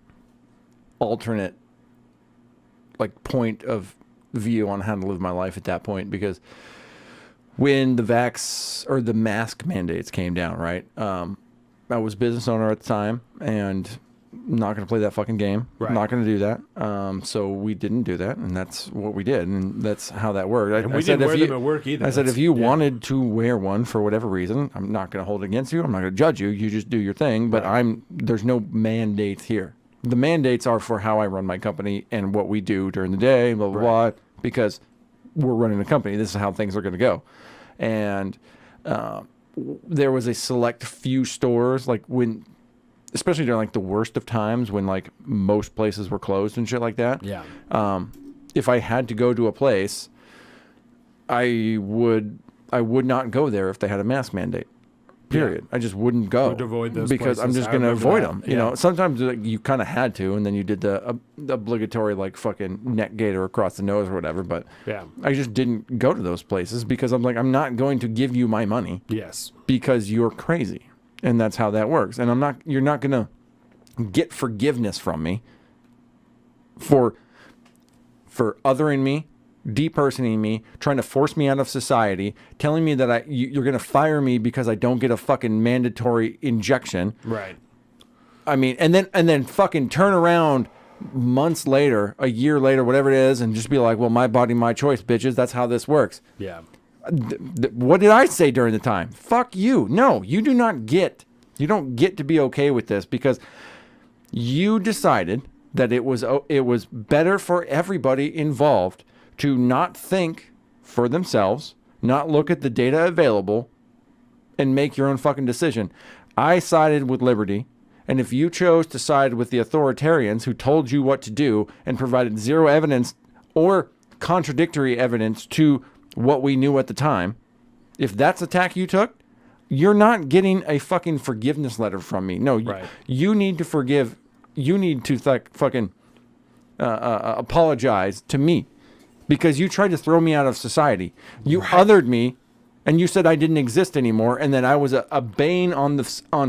alternate like point of view on how to live my life at that point, because when the mask mandates came down, right? I was business owner at the time, and not going to play that fucking game. Right. Not going to do that. So we didn't do that, and that's what we did, and that's how that worked. And we didn't wear them at work either. I said, if you wanted to wear one for whatever reason, I'm not going to hold it against you. I'm not going to judge you. You just do your thing. But there's no mandates here. The mandates are for how I run my company and what we do during the day, blah, blah, blah, because we're running a company. This is how things are going to go. And there was a select few stores, like when, especially during like the worst of times when like most places were closed and shit like that. Yeah. If I had to go to a place, I would not go there if they had a mask mandate. Period. I just wouldn't go. Would avoid those because I'm places. just going to avoid that. them. You know, sometimes like, you kind of had to, and then you did the obligatory like fucking neck gaiter across the nose or whatever. But I just didn't go to those places because I'm like, I'm not going to give you my money. Yes. Because you're crazy, and that's how that works. And you're not going to get forgiveness from me for othering me, depersoning me, trying to force me out of society, telling me that you're going to fire me because I don't get a fucking mandatory injection. Right. I mean, and then fucking turn around months later, a year later, whatever it is, and just be like, well, my body, my choice, bitches. That's how this works. Yeah. What did I say during the time? Fuck you. No, you don't get to be okay with this because you decided that it was better for everybody involved to not think for themselves, not look at the data available, and make your own fucking decision. I sided with liberty, and if you chose to side with the authoritarians who told you what to do and provided zero evidence or contradictory evidence to what we knew at the time, if that's the tack you took, you're not getting a fucking forgiveness letter from me. No, you need to forgive. You need to fucking apologize to me. Because you tried to throw me out of society. You othered me, and you said I didn't exist anymore, and that I was a bane on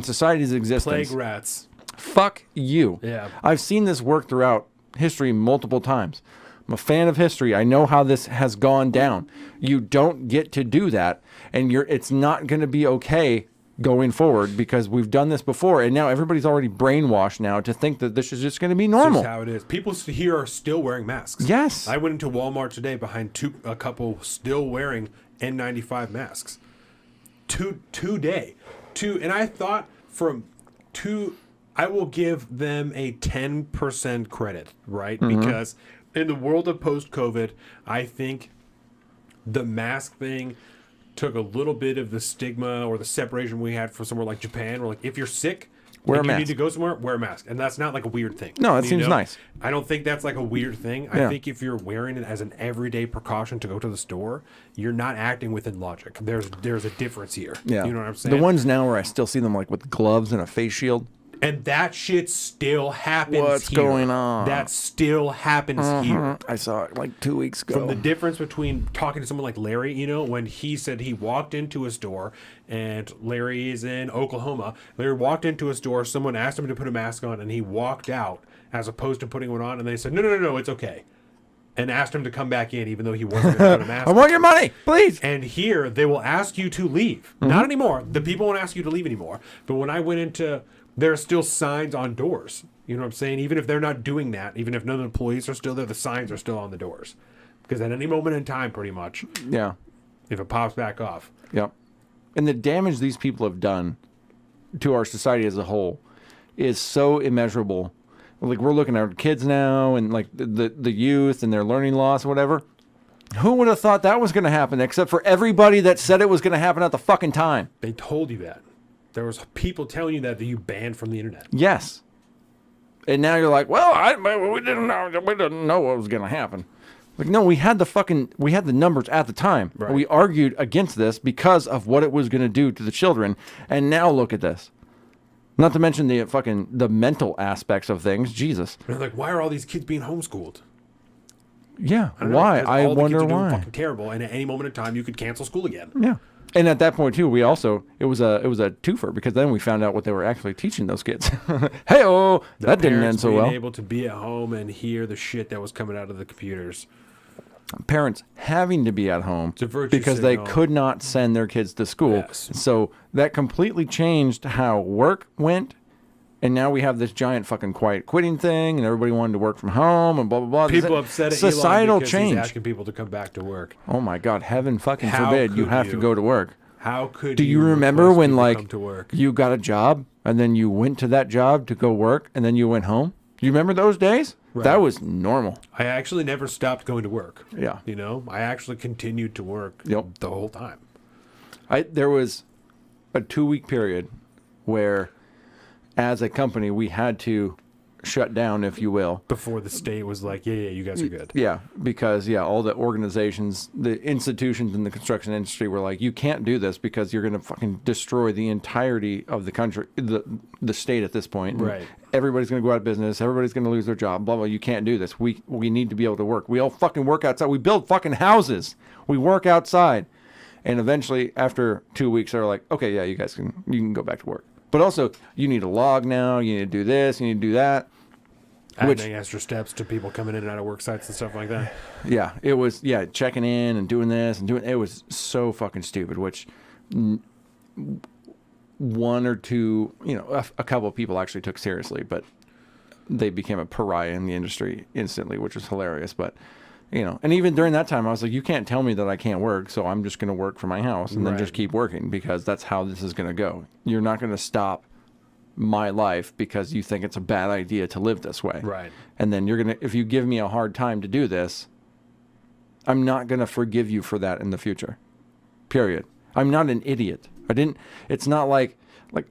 society's existence. Plague rats. Fuck you. Yeah. I've seen this work throughout history multiple times. I'm a fan of history. I know how this has gone down. You don't get to do that, and it's not going to be okay going forward because we've done this before, and now everybody's already brainwashed now to think that this is just going to be normal. This is how it is. People here are still wearing masks. Yes. I went into Walmart today behind a couple still wearing N95 masks. Today. And I thought I will give them a 10% credit, right? Mm-hmm. Because in the world of post-COVID, I think the mask thing took a little bit of the stigma or the separation we had for somewhere like Japan, where like if you're sick, wear a mask. You need to go somewhere, wear a mask, and that's not like a weird thing. No, it seems nice. I don't think that's like a weird thing. I think if you're wearing it as an everyday precaution to go to the store, you're not acting within logic. There's a difference here. Yeah, you know what I'm saying. The ones now where I still see them like with gloves and a face shield. And that shit still happens. What's going on? That still happens here. I saw it like 2 weeks ago. From the difference between talking to someone like Larry, you know, when he said he walked into a store, and Larry is in Oklahoma. Larry walked into a store, someone asked him to put a mask on, and he walked out as opposed to putting one on, and they said, no, it's okay. And asked him to come back in even though he wasn't going to put a mask on. I want your money, please. And here, they will ask you to leave. Mm-hmm. Not anymore. The people won't ask you to leave anymore. But when I went into... There are still signs on doors. You know what I'm saying? Even if they're not doing that, even if none of the employees are still there, the signs are still on the doors. Because at any moment in time, pretty much, if it pops back off. Yep. And the damage these people have done to our society as a whole is so immeasurable. Like, we're looking at our kids now and, like, the youth and their learning loss or whatever. Who would have thought that was going to happen except for everybody that said it was going to happen at the fucking time? They told you that. There was people telling you that you banned from the internet. Yes. And now you're like, well, we didn't know what was going to happen. Like, no, we had the numbers at the time. Right. We argued against this because of what it was going to do to the children. And now look at this. Not to mention the mental aspects of things. Jesus. They're like, why are all these kids being homeschooled? Yeah. I don't know, Why? because I all the kids wonder are doing why. fucking terrible, and at any moment in time, you could cancel school again. Yeah. And at that point too, we also it was a twofer because then we found out what they were actually teaching those kids. Hey, oh, that didn't end so being well. able to be at home and hear the shit that was coming out of the computers. Parents having to be at home It's a virtue because they signal. could not send their kids to school. Yes. So that completely changed how work went. And now we have this giant fucking quiet quitting thing, and everybody wanted to work from home, and blah blah blah. People upset at societal Elon because change. he's asking people to come back to work. Oh my God, heaven fucking How forbid you could have to you? go to work. How could Do you you remember request when people like come to work? you got a job and then you went to that job to go work and then you went home? Do you remember those days? Right. That was normal. I actually never stopped going to work. Yeah. You know, I actually continued to work Yep. the whole time. There was a 2-week period where, as a company, we had to shut down, if you will. Before the state was like, yeah, you guys are good. Yeah, because all the organizations, the institutions in the construction industry were like, you can't do this because you're going to fucking destroy the entirety of the country, the state at this point. Right. Everybody's going to go out of business. Everybody's going to lose their job. Blah blah. You can't do this. We need to be able to work. We all fucking work outside. We build fucking houses. We work outside. And eventually, after 2 weeks, they're like, okay, yeah, you can go back to work. But also, you need a log now. You need to do this. You need to do that. Adding extra steps to people coming in and out of work sites and stuff like that. Yeah, it was. Yeah, checking in and doing this and doing. It was so fucking stupid. Which one or two, a couple of people actually took seriously, but they became a pariah in the industry instantly, which was hilarious. But and even during that time, I was like, you can't tell me that I can't work, so I'm just going to work from my house and then just keep working because that's how this is going to go. You're not going to stop my life because you think it's a bad idea to live this way. Right. And then if you give me a hard time to do this, I'm not going to forgive you for that in the future. Period. I'm not an idiot. It's not like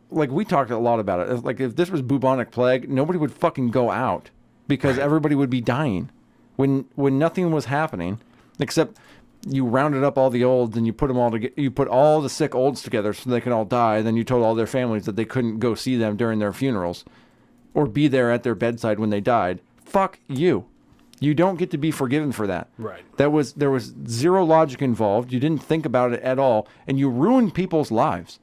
we talked a lot about it. Like if this was bubonic plague, nobody would fucking go out because everybody would be dying when nothing was happening except you rounded up all the olds and you put them all together. You put all the sick olds together so they can all die. And then you told all their families that they couldn't go see them during their funerals or be there at their bedside when they died. Fuck you. You don't get to be forgiven for that. Right. There was zero logic involved. You didn't think about it at all, and you ruined people's lives.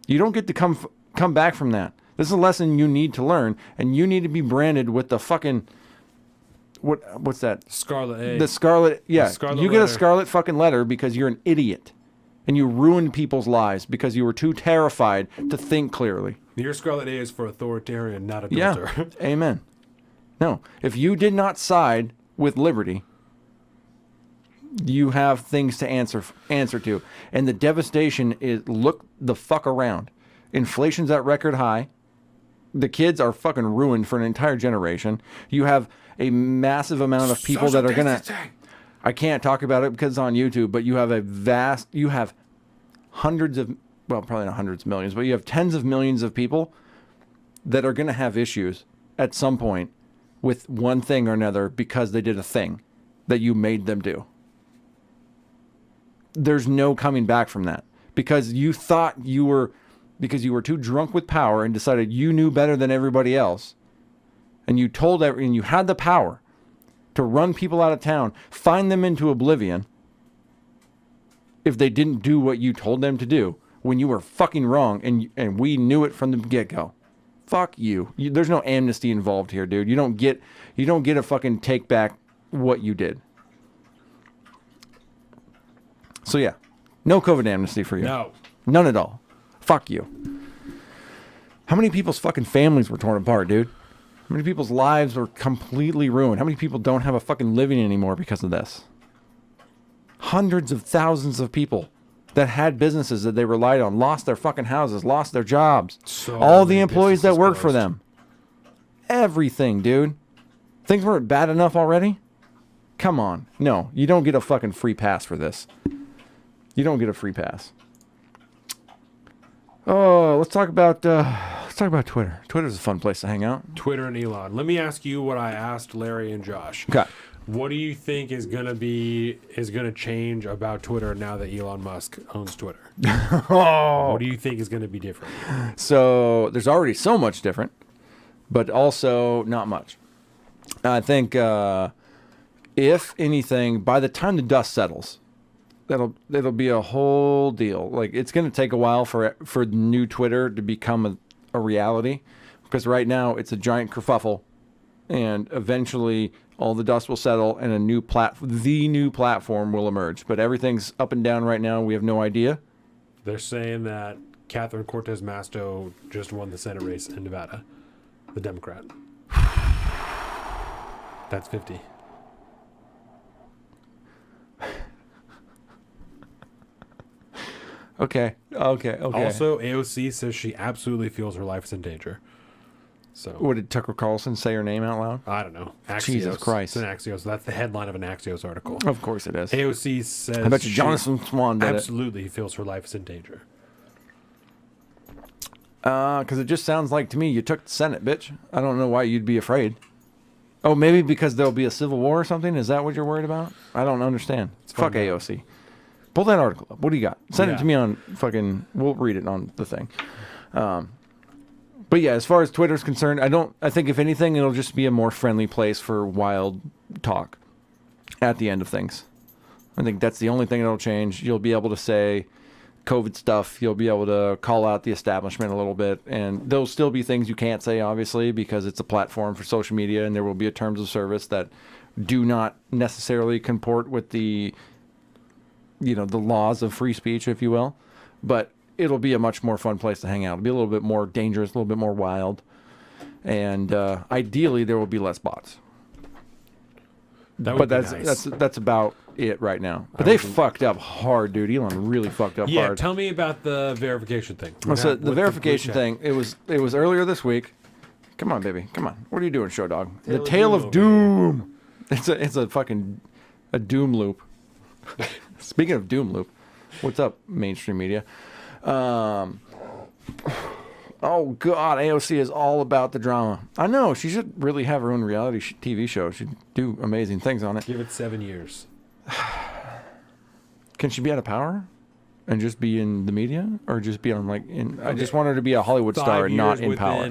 You don't get to come back from that. This is a lesson you need to learn, and you need to be branded with the fucking what's that? Scarlet A. The scarlet. Yeah, scarlet you get a letter. scarlet fucking letter because you're an idiot, and you ruined people's lives because you were too terrified to think clearly. Your Scarlet A is for authoritarian, not adulterer. Yeah. Amen. No, if you did not side with liberty, you have things to answer to. And the devastation is, look the fuck around. Inflation's at record high. The kids are fucking ruined for an entire generation. You have a massive amount of people that are going to... I can't talk about it because it's on YouTube, but you have hundreds of... Well, probably not hundreds of millions, but you have tens of millions of people that are going to have issues at some point with one thing or another because they did a thing that you made them do. There's no coming back from that because you were too drunk with power and decided you knew better than everybody else. And you and you had the power to run people out of town, find them into oblivion if they didn't do what you told them to do when you were fucking wrong and we knew it from the get-go. Fuck you. There's no amnesty involved here, dude. You don't get a fucking take back what you did. So yeah, no COVID amnesty for you. No. None at all. Fuck you. How many people's fucking families were torn apart, dude? How many people's lives were completely ruined? How many people don't have a fucking living anymore because of this? Hundreds of thousands of people that had businesses that they relied on lost their fucking houses, lost their jobs. So all the many employees that businesses worked for closed. them. Everything, dude. Things weren't bad enough already? Come on. No, you don't get a fucking free pass for this. You don't get a free pass. Oh, let's talk about Twitter. Twitter's a fun place to hang out. Twitter and Elon. Let me ask you what I asked Larry and Josh. Okay. What do you think is gonna change about Twitter now that Elon Musk owns Twitter? What do you think is gonna be different? So there's already so much different, but also not much. I think if anything, by the time the dust settles, that'll be a whole deal. Like, it's going to take a while for new Twitter to become a reality, because right now it's a giant kerfuffle, and eventually all the dust will settle and the new platform will emerge. But everything's up and down right now. We have no idea. They're saying that Catherine Cortez Masto just won the Senate race in Nevada, the Democrat. That's 50. Okay. Also, AOC says she absolutely feels her life is in danger. So, What did Tucker Carlson say her name out loud? I don't know. Axios. Jesus Christ. It's an Axios. That's the headline of an Axios article. Of course it is. AOC says I bet you Jonathan Swan did absolutely feels her life is in danger. Because it just sounds like to me you took the Senate, bitch. I don't know why you'd be afraid. Oh, maybe because there'll be a civil war or something? Is that what you're worried about? I don't understand. Fuck AOC. Pull that article up. What do you got? Send it to me on fucking... We'll read it on the thing. But yeah, as far as Twitter's concerned, I think if anything, it'll just be a more friendly place for wild talk at the end of things. I think that's the only thing that'll change. You'll be able to say COVID stuff. You'll be able to call out the establishment a little bit. And there'll still be things you can't say, obviously, because it's a platform for social media, and there will be a terms of service that do not necessarily comport with the laws of free speech, if you will. But it'll be a much more fun place to hang out. It'll be a little bit more dangerous, a little bit more wild. And ideally, there will be less bots. But that's about it right now. But they fucked up hard, dude. Elon really fucked up hard. Yeah, tell me about the verification thing. So the verification thing, it was earlier this week. Come on, baby. Come on. What are you doing, show dog? The Tale of Doom. It's a fucking a doom loop. Speaking of doom loop, what's up, mainstream media? Oh God, AOC is all about the drama. I know, she should really have her own reality TV show. She'd do amazing things on it. Give it 7 years. Can she be out of power and just be in the media, or just be on I just want her to be a Hollywood star and not in power.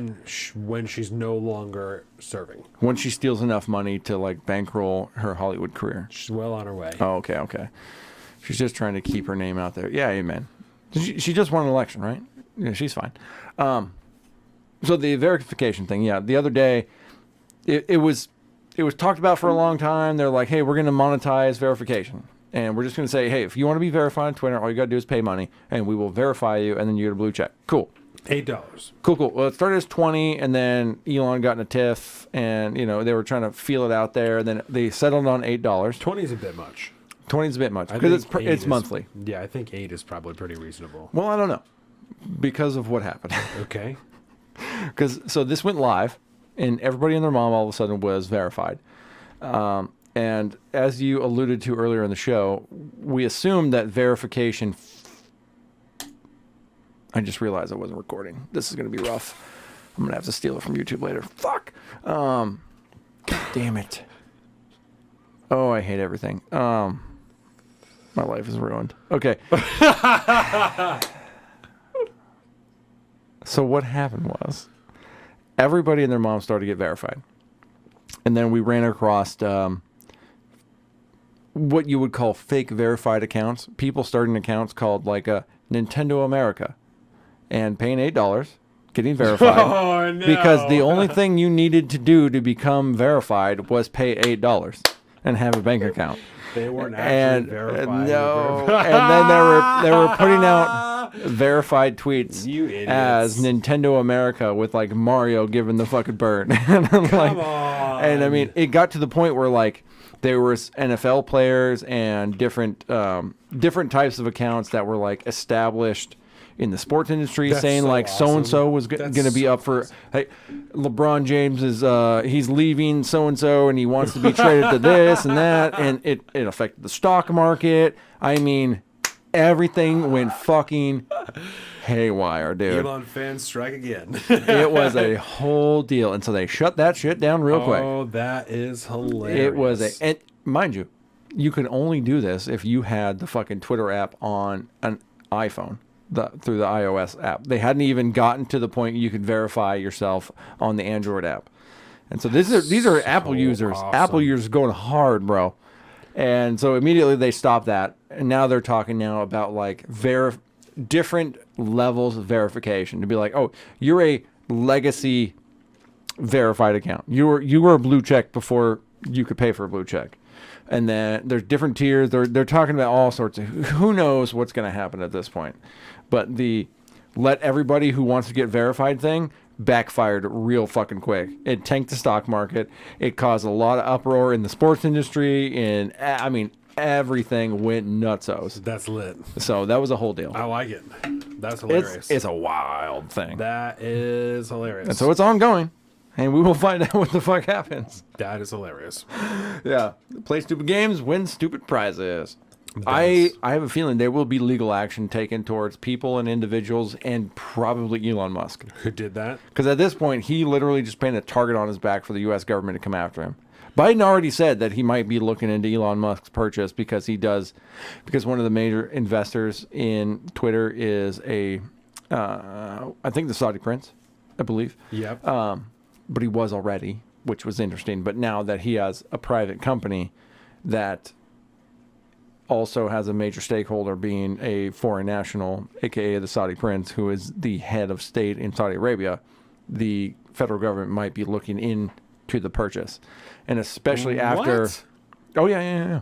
When she's no longer serving. When she steals enough money to bankroll her Hollywood career. She's well on her way. Oh, okay. She's just trying to keep her name out there. Yeah, amen. She just won an election, right? Yeah, she's fine. So the verification thing, yeah. The other day, it was talked about for a long time. They're like, hey, we're going to monetize verification. And we're just going to say, hey, if you want to be verified on Twitter, all you got to do is pay money, and we will verify you, and then you get a blue check. Cool. $8. Cool. Well, it started as 20, and then Elon got in a tiff, and, they were trying to feel it out there, and then they settled on $8. 20 is a bit much. 20 is a bit much, because it's monthly. Yeah, I think 8 is probably pretty reasonable. Well, I don't know, because of what happened. Okay. So this went live, and everybody and their mom all of a sudden was verified. And as you alluded to earlier in the show, we assumed that verification... I just realized I wasn't recording. This is going to be rough. I'm going to have to steal it from YouTube later. Fuck. God damn it. Oh, I hate everything. My life is ruined. Okay. So what happened was everybody and their mom started to get verified. And then we ran across what you would call fake verified accounts. People starting accounts called Nintendo America and paying $8, getting verified. Oh, no. Because the only thing you needed to do to become verified was pay $8 and have a bank account. They weren't actually verified. No. And then they were putting out verified tweets as Nintendo America with Mario giving the fucking bird. And I'm Come on. And I mean, it got to the point where there was NFL players and different types of accounts that were established in the sports industry, saying so and so was going to be up for. Hey, LeBron James is he's leaving so and so, and he wants to be traded to this and that, and it affected the stock market. I mean, everything went fucking haywire, dude. Elon fans strike again. It was a whole deal, and so they shut that shit down real quick. Oh, that is hilarious. It was and mind you, you could only do this if you had the fucking Twitter app on an iPhone. Through the iOS app. They hadn't even gotten to the point you could verify yourself on the Android app. And so these are Apple users. awesome. Apple users going hard, bro. And so immediately they stopped that. And now they're talking now about like different levels of verification to be like, oh, you're a legacy verified account. You were a blue check before you could pay for a blue check. And then there's different tiers. They're talking about all sorts of, who knows what's going to happen at this point. But the let everybody who wants to get verified thing backfired real fucking quick. It tanked the stock market. It caused a lot of uproar in the sports industry. And I mean, everything went nutsos. That's lit. So that was a whole deal. I like it. That's hilarious. It's a wild thing. That is hilarious. And so it's ongoing. And we will find out what the fuck happens. That is hilarious. Yeah. Play stupid games, win stupid prizes. I have a feeling there will be legal action taken towards people and individuals and probably Elon Musk. Who did that? Because at this point, he literally just painted a target on his back for the U.S. government to come after him. Biden already said that he might be looking into Elon Musk's purchase because one of the major investors in Twitter is I think the Saudi prince, I believe. Yep. But he was already, which was interesting. But now that he has a private company that also has a major stakeholder being a foreign national, aka the Saudi prince, who is the head of state in Saudi Arabia, the federal government might be looking into the purchase. And especially after... What? Oh, yeah.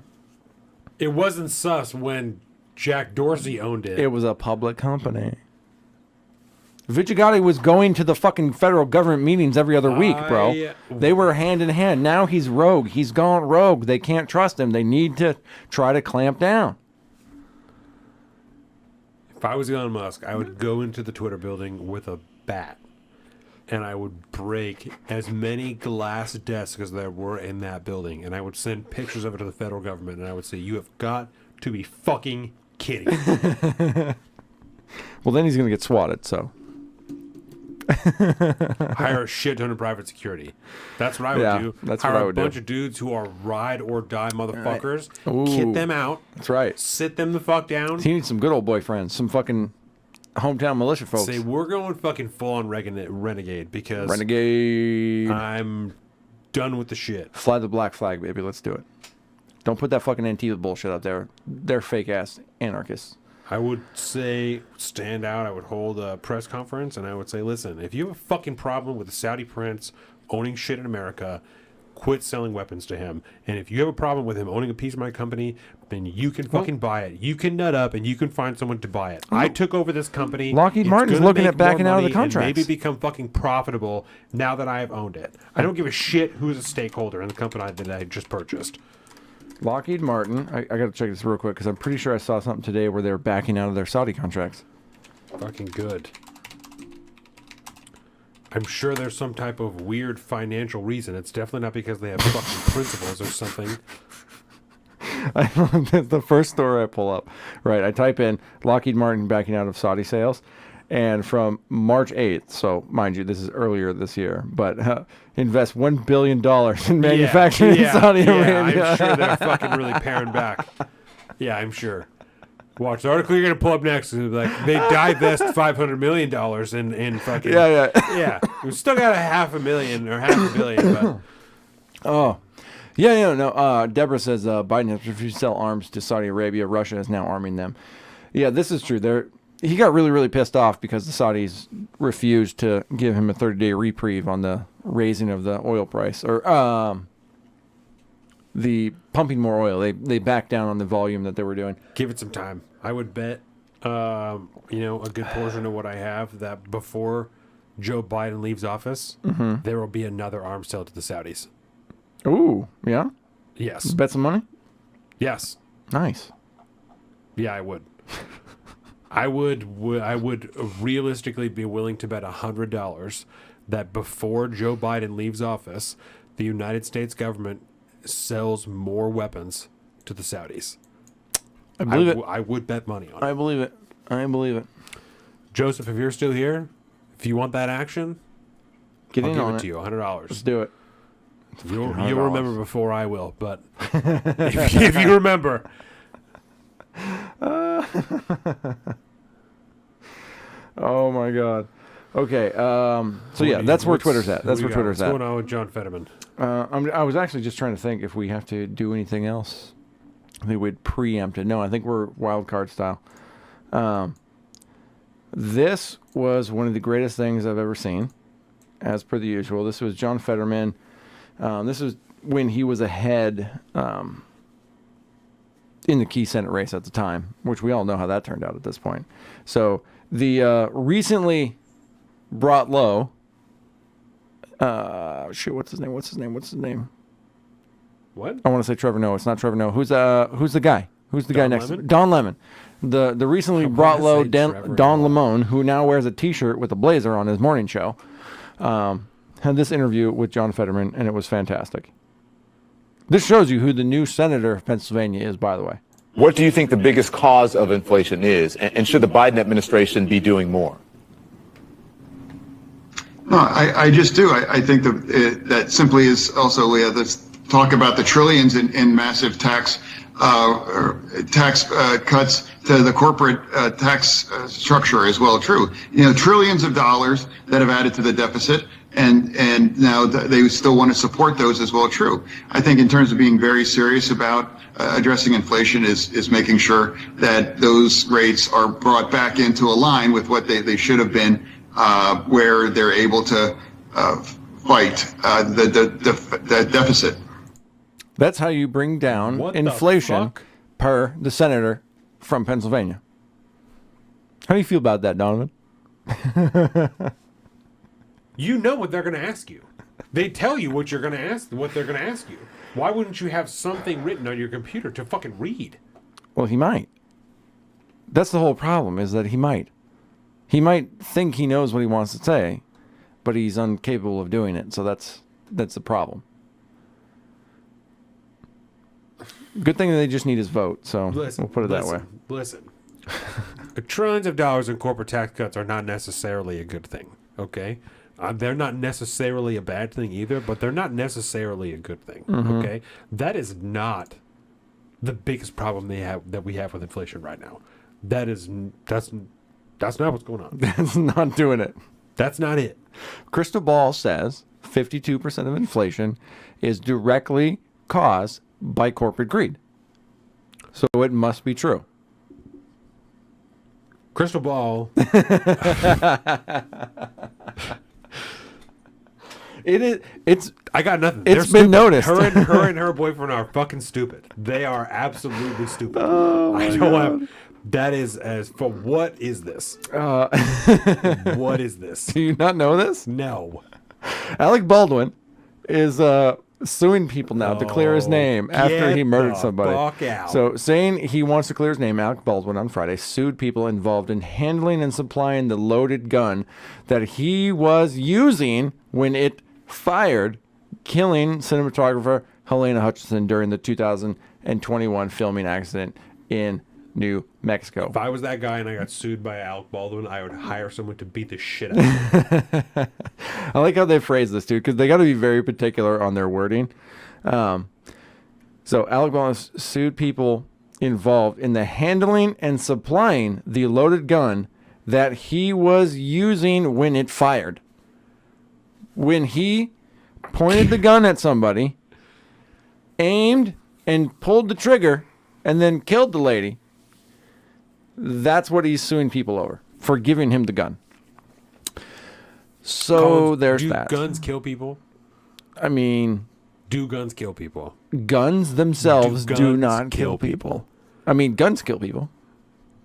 It wasn't sus when Jack Dorsey owned it. It was a public company. Vigigati was going to the fucking federal government meetings every other week, bro. They were hand in hand. Now he's rogue. He's gone rogue. They can't trust him. They need to try to clamp down. If I was Elon Musk, I would go into the Twitter building with a bat, and I would break as many glass desks as there were in that building, and I would send pictures of it to the federal government, and I would say, you have got to be fucking kidding. Well, then he's going to get swatted, so... Hire a shit ton of private security. That's what I would do. That's Hire what I would a bunch do. of dudes who are ride or die motherfuckers. Ooh. Kit them out. That's right. Sit them the fuck down. He needs some good old boyfriends, some fucking hometown militia folks. Say we're going fucking full on renegade because Renegade. I'm done with the shit. Fly the black flag, baby. Let's do it. Don't put that fucking Antifa bullshit out there. They're fake ass anarchists. I would say stand out. I would hold a press conference and I would say, listen, if you have a fucking problem with the Saudi prince owning shit in America, quit selling weapons to him. And if you have a problem with him owning a piece of my company, then you can fucking buy it. You can nut up and you can find someone to buy it. I took over this company. Lockheed It's Martin's gonna looking make at backing more out of the money and contracts. maybe become fucking profitable now that I have owned it. I don't give a shit who's a stakeholder in the company that I just purchased. Lockheed Martin, I got to check this real quick because I'm pretty sure I saw something today where they were backing out of their Saudi contracts. Fucking good. I'm sure there's some type of weird financial reason. It's definitely not because they have fucking principles or something. That's the first story I pull up. Right, I type in Lockheed Martin backing out of Saudi sales. And from March 8th, so mind you, this is earlier this year, but invest $1 billion in manufacturing in Saudi Arabia. I'm sure they're fucking really paring back. Yeah, I'm sure. Watch the article you're going to pull up next. Is like, they divest $500 million in fucking... Yeah. We've still got $500,000 or $500 million, but... Oh. No. Deborah says Biden has refused to sell arms to Saudi Arabia. Russia is now arming them. Yeah, this is true. He got really, really pissed off because the Saudis refused to give him a 30-day reprieve on the raising of the oil price, or the pumping more oil. They backed down on the volume that they were doing. Give it some time. I would bet, a good portion of what I have that before Joe Biden leaves office, there will be another arms sale to the Saudis. Ooh, yeah? Yes. Bet some money? Yes. Nice. Yeah, I would. I would realistically be willing to bet $100 that before Joe Biden leaves office, the United States government sells more weapons to the Saudis. I believe it. I would bet money on it. I believe it. Joseph, if you're still here, if you want that action, I'll give it to you, $100. Let's do it. You'll remember before I will, but if you remember. Oh my God. Okay. So yeah, that's where Twitter's at. That's where Twitter's at. What's going on with John Fetterman? I was actually just trying to think if we have to do anything else. I think we'd preempt it. No, I think we're wild card style. This was one of the greatest things I've ever seen, as per the usual. This was John Fetterman. This was when he was ahead in the key Senate race at the time, which we all know how that turned out at this point. So the recently brought low. What's his name? What? I want to say Trevor Noah. It's not Trevor Noah. Who's the guy? Who's the guy next to Don Lemon? The recently brought low Don Lemon, who now wears a T-shirt with a blazer on his morning show, had this interview with John Fetterman, and it was fantastic. This shows you who the new senator of Pennsylvania is, by the way. What do you think the biggest cause of inflation is, and should the Biden administration be doing more? No, I just do. I think that simply is also, let's talk about the trillions in massive tax cuts to the corporate tax structure as well. True. Trillions of dollars that have added to the deficit. And now they still want to support those as well. True. I think in terms of being very serious about addressing inflation is making sure that those rates are brought back into a line with what they should have been, where they're able to fight the deficit. That's how you bring down inflation per the senator from Pennsylvania. How do you feel about that, Donovan? You know what they're going to ask you. They tell you what you're going to ask. What they're going to ask you. Why wouldn't you have something written on your computer to fucking read? Well, he might. That's the whole problem. Is that he might. He might think he knows what he wants to say, but he's incapable of doing it. So that's the problem. Good thing that they just need his vote. So we'll put it that way. Listen. Trillions of dollars in corporate tax cuts are not necessarily a good thing. Okay. They're not necessarily a bad thing either, but they're not necessarily a good thing. Mm-hmm. Okay, that is not the biggest problem that we have with inflation right now. That's not what's going on. That's not doing it. That's not it. Crystal Ball says 52% of inflation is directly caused by corporate greed. So it must be true. Crystal Ball. It's. I got nothing. It's been noticed. Her and her boyfriend are fucking stupid. They are absolutely stupid. Oh, I don't have. That is as for what is this? What is this? Do you not know this? No. Alec Baldwin is suing people now to clear his name after he murdered somebody. Fuck out. So saying he wants to clear his name, Alec Baldwin on Friday sued people involved in handling and supplying the loaded gun that he was using when it fired, killing cinematographer Helena Hutchinson during the 2021 filming accident in New Mexico. If I was that guy and I got sued by Alec Baldwin, I would hire someone to beat the shit out of me. I like how they phrase this, dude, because they got to be very particular on their wording. So Alec Baldwin sued people involved in the handling and supplying the loaded gun that he was using when it fired. When he pointed the gun at somebody, aimed and pulled the trigger, and then killed the lady, that's what he's suing people over, for giving him the gun. So there's that. Do guns kill people? I mean... Do guns kill people? Guns themselves do not kill people. I mean, guns kill people.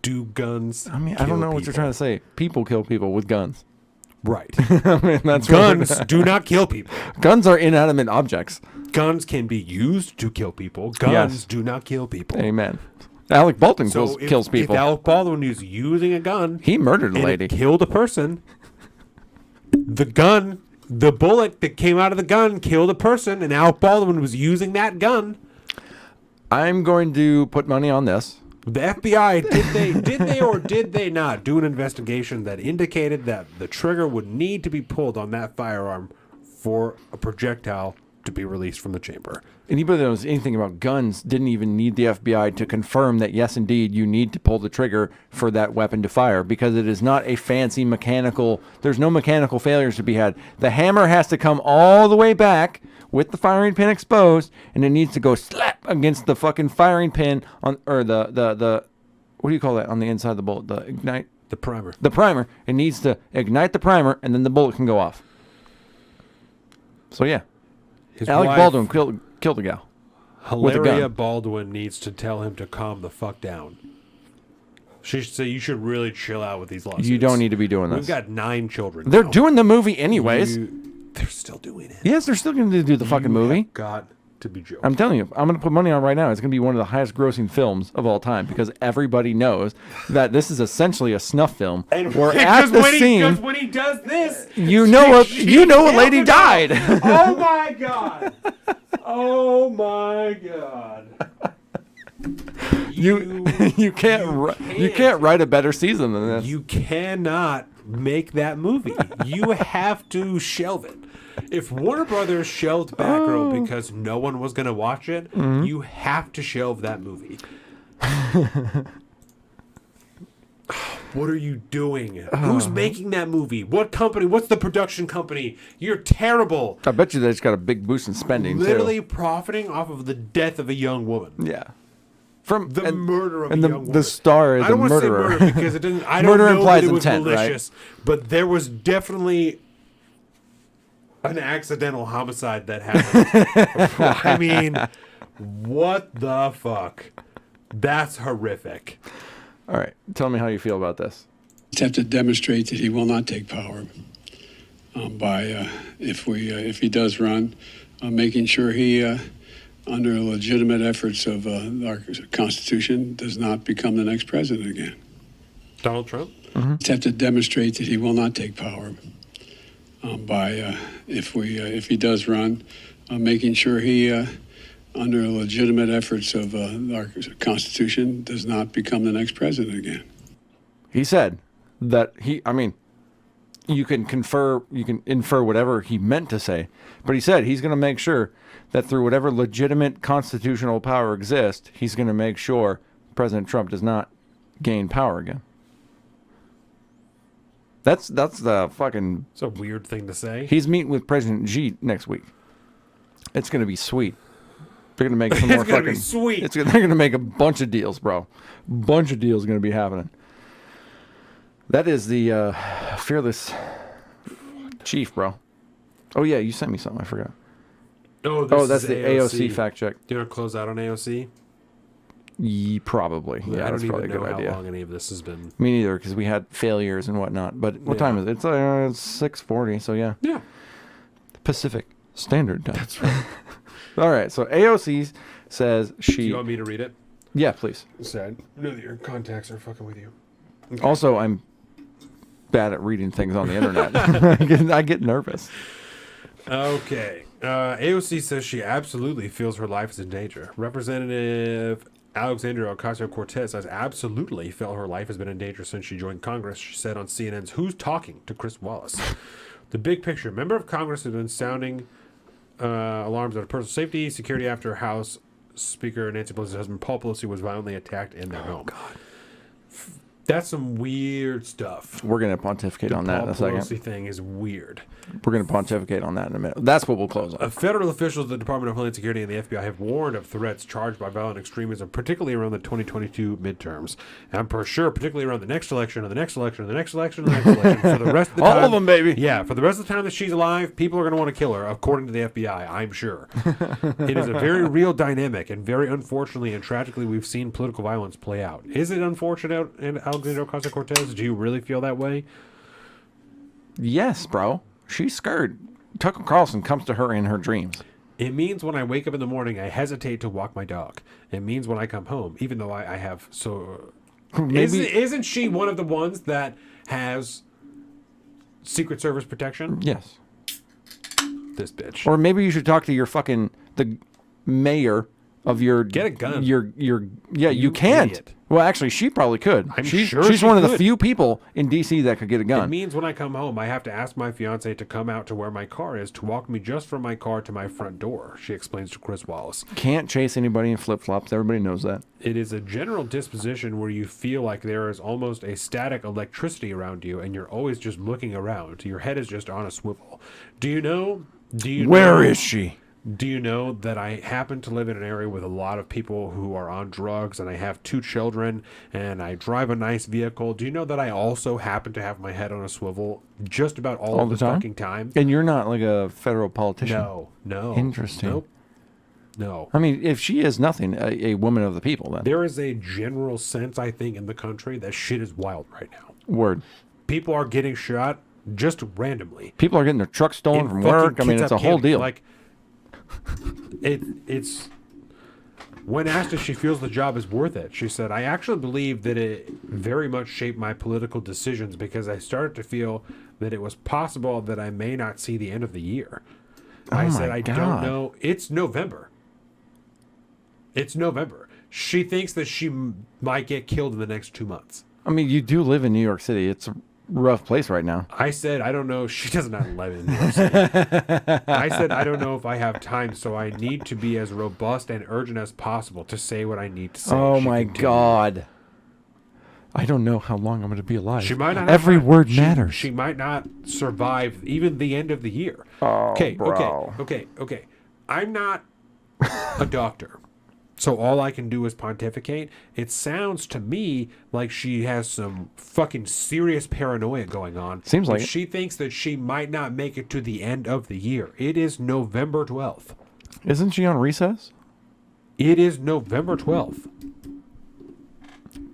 Do guns I mean, I don't know what you're trying to say. People kill people with guns. Right. I mean, that's guns do not kill people. Guns are inanimate objects. Guns can be used to kill people. Guns do not kill people. Amen. Alec Baldwin kills people. If Alec Baldwin is using a gun, he murdered a lady, killed a person. The bullet that came out of the gun killed a person, and Alec Baldwin was using that gun. I'm going to put money on this. The FBI, did they or did they not do an investigation that indicated that the trigger would need to be pulled on that firearm for a projectile to be released from the chamber. Anybody that knows anything about guns didn't even need the FBI to confirm that, yes, indeed, you need to pull the trigger for that weapon to fire, because it is not a fancy mechanical. There's no mechanical failures to be had. The hammer has to come all the way back with the firing pin exposed, and it needs to go slap against the fucking firing pin on, or the what do you call that on the inside of the bullet? The ignite? The primer. The primer. It needs to ignite the primer, and then the bullet can go off. So, yeah. His Alec wife, Baldwin killed a gal. with a Hilaria gun. Baldwin needs to tell him to calm the fuck down. She should say, you should really chill out with these lawsuits. You don't need to be doing this. We've got 9 children They're now. doing the movie anyways. They're still doing it. Yes, they're still going to do the fucking movie. Have got to be joking. I'm telling you, I'm going to put money on right now. It's going to be one of the highest grossing films of all time, because everybody knows that this is essentially a snuff film. And where at the scene, when he does this, you know a lady died. Oh my god! Oh my god! You can't write a better season than this. You cannot make that movie. You have to shelve it. If Warner Brothers shelved Batgirl because no one was going to watch it, you have to shelve that movie. What are you doing? Who's making that movie? What company? What's the production company? You're terrible. I bet you they just got a big boost in spending Literally profiting off of the death of a young woman. Yeah. From The murder of a and young woman. the star is I a don't want to say murderer. murder because it didn't. I Murder don't know implies that it was intent, right? malicious, but there was definitely an accidental homicide that happened. I mean, what the fuck? That's horrific. All right, tell me how you feel about this. Have to demonstrate that he will not take power by if he does run, making sure he, under legitimate efforts of our Constitution, does not become the next president again. Donald Trump? Have to demonstrate that he will not take power by if he does run, making sure he, under legitimate efforts of our Constitution, does not become the next president again. He said that you can infer whatever he meant to say, but he said he's going to make sure that through whatever legitimate constitutional power exists, he's going to make sure President Trump does not gain power again. That's the fucking... It's a weird thing to say. He's meeting with President Xi next week. It's going to be sweet. They're going to make some more It's gonna fucking... be sweet. They're going to make a bunch of deals, bro. Bunch of deals going to be happening. That is the fearless chief, bro. Oh, yeah, you sent me something. I forgot. Oh, that's the AOC fact check. Do you want to close out on AOC? Probably. Yeah, I that's don't probably even a know good how idea. long any of this has been. Me neither, because we had failures and whatnot. But what time is it? It's 6:40, so yeah. Yeah. Pacific Standard Time. That's right. All right, so AOC says Do she... you want me to read it? Yeah, please. Sad. No, that your contacts are fucking with you. Okay. Also, I'm bad at reading things on the internet. I get nervous. Okay. AOC says she absolutely feels her life is in danger. Representative Alexandria Ocasio-Cortez has absolutely felt her life has been in danger since she joined Congress. She said on CNN's Who's Talking to Chris Wallace. The big picture. Member of Congress has been sounding alarms of personal safety, security after House Speaker Nancy Pelosi's husband Paul Pelosi was violently attacked in their home. God. That's some weird stuff. We're going to pontificate on that in a second. The Pelosi thing is weird. We're going to pontificate on that in a minute. That's what we'll close on. Federal officials at the Department of Homeland Security and the FBI have warned of threats charged by violent extremism, particularly around the 2022 midterms. And I'm for sure, particularly around the next election, and the next election, and the next election, and the next election. For the rest of the time, all of them, baby. Yeah, for the rest of the time that she's alive, people are going to want to kill her, according to the FBI, I'm sure. It is a very real dynamic, and very unfortunately and tragically, we've seen political violence play out. Is it unfortunate, and Alexandria Ocasio-Cortez? Do you really feel that way? Yes, bro. She's scared. Tucker Carlson comes to her in her dreams. It means when I wake up in the morning, I hesitate to walk my dog. It means when I come home, even though I have so... Maybe, Isn't she one of the ones that has Secret Service protection? yes. This bitch. Or maybe you should talk to your the mayor of your Get a gun. Your yeah, you You can't. idiot. Well, actually, she probably could. I'm she's sure she's she one of the could. few people in D.C. that could get a It gun. means when I come home, I have to ask my fiance to come out to where my car is to walk me just from my car to my front door, she explains to Chris Wallace. Can't chase anybody in flip flops. Everybody knows that. It is a general disposition where you feel like there is almost a static electricity around you and you're always just looking around. Your head is just on a swivel. Do you know? Where is she? Do you know that I happen to live in an area with a lot of people who are on drugs, and I have 2 children, and I drive a nice vehicle? Do you know that I also happen to have my head on a swivel just about all the the time? fucking time? And you're not like a federal politician. No. Interesting. Nope. No. I mean, if she is nothing, a woman of the people, then. There is a general sense, I think, in the country that shit is wild right now. Word. People are getting shot just randomly. People are getting their trucks stolen In from fucking work. I mean, it's a Kitsap whole County. deal. Like, it's when asked if she feels the job is worth it, she said, I actually believe that it very much shaped my political decisions because I started to feel that it was possible that I may not see the end of the year. I said, I don't know. It's November. It's November. She thinks that she might get killed in the next 2 months. I mean, you do live in New York City. It's a rough place right now. I said, I don't know. She does not live in New York City. I said, I don't know if I have time, so I need to be as robust and urgent as possible to say what I need to say. Oh She my continued. God. I don't know how long I'm going to be alive. She might not. Every have time. word She- matters. She might not survive even the end of the year. Oh, okay, bro. okay. I'm not a doctor, so all I can do is pontificate. It sounds to me like she has some fucking serious paranoia going on. Seems like And it. she thinks that she might not make it to the end of the year. It is November 12th. Isn't she on recess? It is November 12th.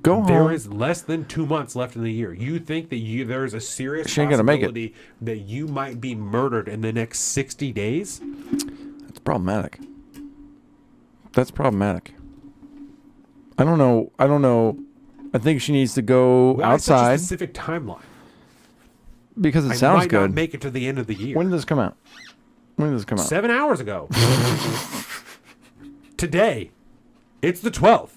Go home. There is less than 2 months left in the year. You think that there is a serious She ain't gonna make it. possibility that you might be murdered in the next 60 days? That's problematic. That's problematic. I don't know. I think she needs to go Why such a outside specific timeline? because it I sounds might good. not make it to the end of the year. When did this come out? 7 hours ago. Today. It's the 12th.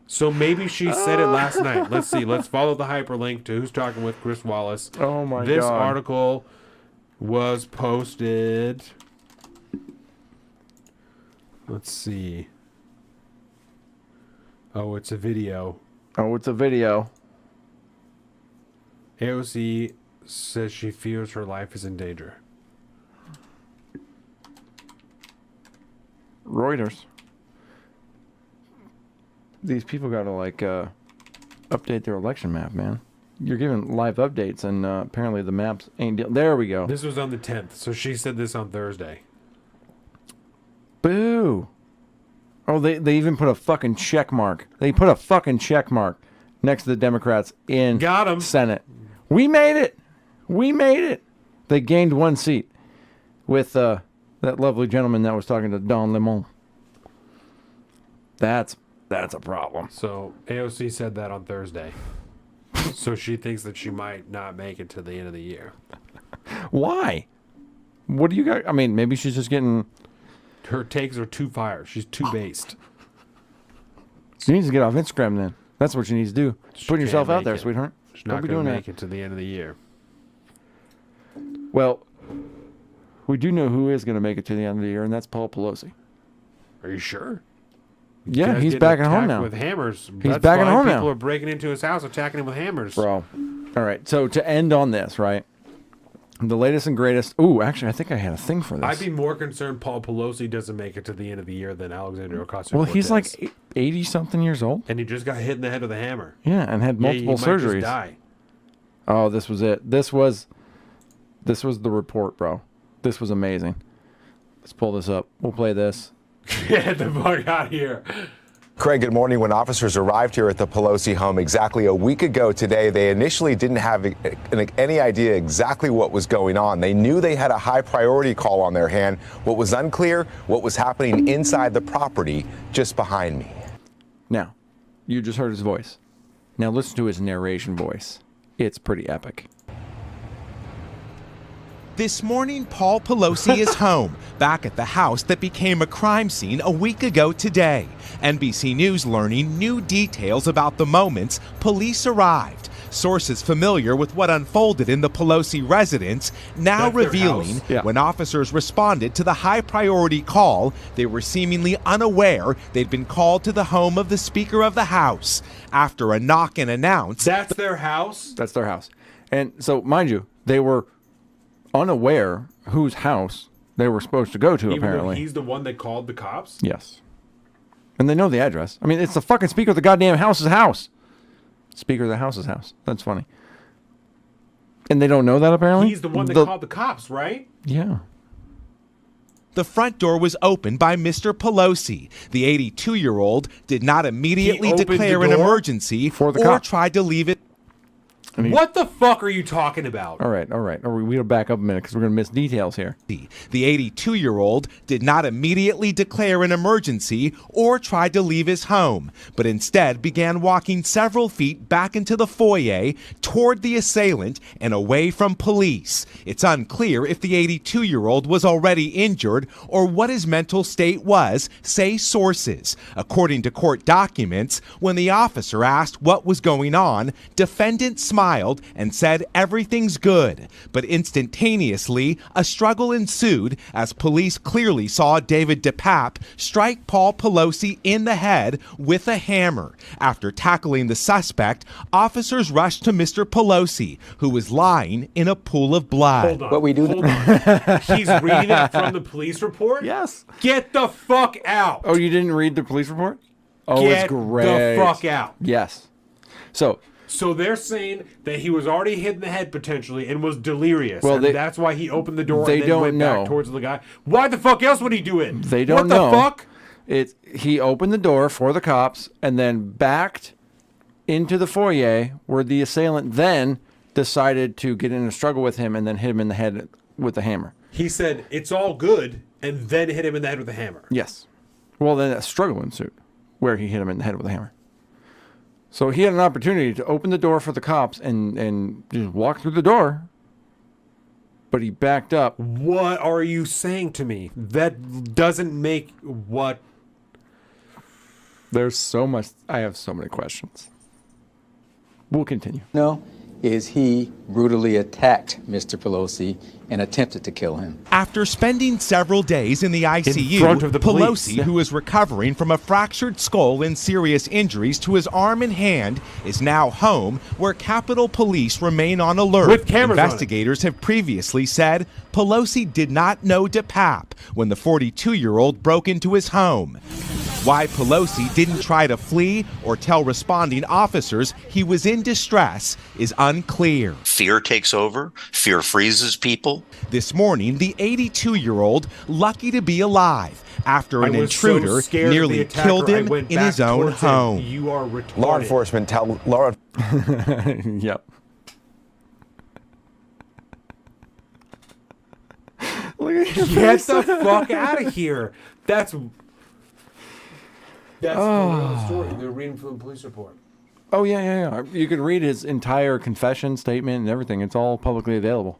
So maybe she said it last night. Let's see. Let's follow the hyperlink to Who's Talking with Chris Wallace. Oh my This God. article was posted. Let's see. Oh, it's a video. Oh, it's a video. AOC says she fears her life is in danger. Reuters. These people got to update their election map, man. You're giving live updates, and apparently the maps ain't. There we go. This was on the 10th, so she said this on Thursday. Boo. Oh, they even put a fucking check mark. They put a fucking check mark next to the Democrats in Got 'em. Senate. We made it. We made it. They gained 1 seat with that lovely gentleman that was talking to Don Lemon. That's a problem. So AOC said that on Thursday. So she thinks that she might not make it to the end of the year. Why? What do you got? I mean, maybe she's just getting. Her takes are too fire. She's too based. She needs to get off Instagram then. That's what she needs to do. Putting yourself can't out there, make it. sweetheart. She's Don't not be going doing to that. make it to the end of the year. Well, we do know who is going to make it to the end of the year, and that's Paul Pelosi. Are you sure? Yeah, Guys he's getting back at home attacked now. With hammers. He's That's back at fine. home People now. are breaking into his house, attacking him with hammers. Bro. All right, so to end on this, right? The latest and greatest. Ooh, actually, I think I had a thing for this. I'd be more concerned Paul Pelosi doesn't make it to the end of the year than Alexander Ocasio-Cortez. Well, he's like 80-something years old. And he just got hit in the head with a hammer. Yeah, and had multiple yeah, he surgeries. Might just die. Oh, this was it. This was the report, bro. This was amazing. Let's pull this up. We'll play this. Get the fuck out of here. Craig, good morning. When officers arrived here at the Pelosi home exactly a week ago today, they initially didn't have any idea exactly what was going on. They knew they had a high priority call on their hand. What was unclear, what was happening inside the property just behind me. Now, you just heard his voice. Now listen to his narration voice. It's pretty epic. This morning, Paul Pelosi is home, back at the house that became a crime scene a week ago today. NBC News learning new details about the moments police arrived. Sources familiar with what unfolded in the Pelosi residence now revealing when officers responded to the high-priority call, they were seemingly unaware they'd been called to the home of the Speaker of the House. After a knock and announce... That's their house? That's their house. And so, mind you, they were unaware whose house they were supposed to go to, Even apparently. though he's the one that called the cops? Yes. And they know the address. I mean, it's the fucking Speaker of the goddamn House's house. Speaker of the House's house. That's funny. And they don't know that, apparently? He's the one that called the cops, right? Yeah. The front door was opened by Mr. Pelosi. The 82-year-old did not immediately declare an emergency or tried to leave it. What the fuck are you talking about? All right. We gotta back up a minute because we're gonna miss details here. The 82-year-old did not immediately declare an emergency or tried to leave his home, but instead began walking several feet back into the foyer toward the assailant and away from police. It's unclear if the 82-year-old was already injured or what his mental state was, say sources. According to court documents, when the officer asked what was going on, defendant smiled and said everything's good. But instantaneously, a struggle ensued as police clearly saw David DePape strike Paul Pelosi in the head with a hammer. After tackling the suspect, officers rushed to Mr. Pelosi, who was lying in a pool of blood. Hold on. Hold on. He's reading it from the police report? Yes. Get the fuck out. Oh, you didn't read the police report? Oh, Get it's great. the fuck out. Yes. So they're saying that he was already hit in the head potentially and was delirious. Well, and that's why he opened the door and then went know. back towards the guy. Why the fuck else would he do it? They don't know. What the fuck? He opened the door for the cops and then backed into the foyer where the assailant then decided to get in a struggle with him and then hit him in the head with a hammer. He said, it's all good, and then hit him in the head with a hammer. Yes. Well, then a struggle ensued where he hit him in the head with a hammer. So he had an opportunity to open the door for the cops and just walk through the door, but he backed up. What are you saying to me? That doesn't make what? There's so much. I have so many questions. We'll continue. No, is he brutally attacked Mr. Pelosi and attempted to kill him. After spending several days in the ICU, in front of the Pelosi, who is recovering from a fractured skull and serious injuries to his arm and hand, is now home, where Capitol Police remain on alert. With cameras on it. Investigators have previously said Pelosi did not know DePape when the 42-year-old broke into his home. Why Pelosi didn't try to flee or tell responding officers he was in distress is unclear. Fear takes over. Fear freezes people. This morning, the 82-year-old, lucky to be alive after an intruder nearly killed him in his own home. You are retarded. Law enforcement tell law. Yep. Look at your Get face. the fuck out of here. That's the real story. They're reading from the police report. Oh, yeah. You could read his entire confession statement and everything. It's all publicly available.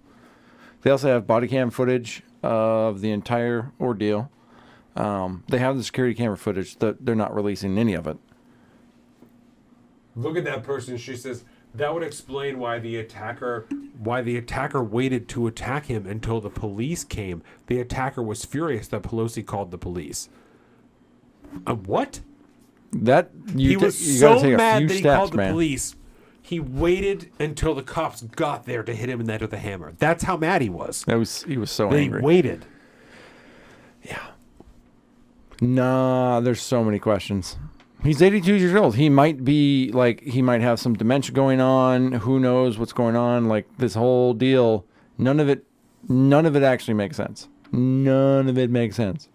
They also have body cam footage of the entire ordeal. They have the security camera footage. They're not releasing any of it. Look at that person. She says that would explain why the attacker waited to attack him until the police came. The attacker was furious that Pelosi called the police. What? He was so mad that he called the police. He waited until the cops got there to hit him in the head with a hammer. That's how mad he was. He was so They angry. waited. Yeah. Nah, there's so many questions. He's 82 years old. He might be he might have some dementia going on. Who knows what's going on? Like this whole deal, none of it actually makes sense. None of it makes sense.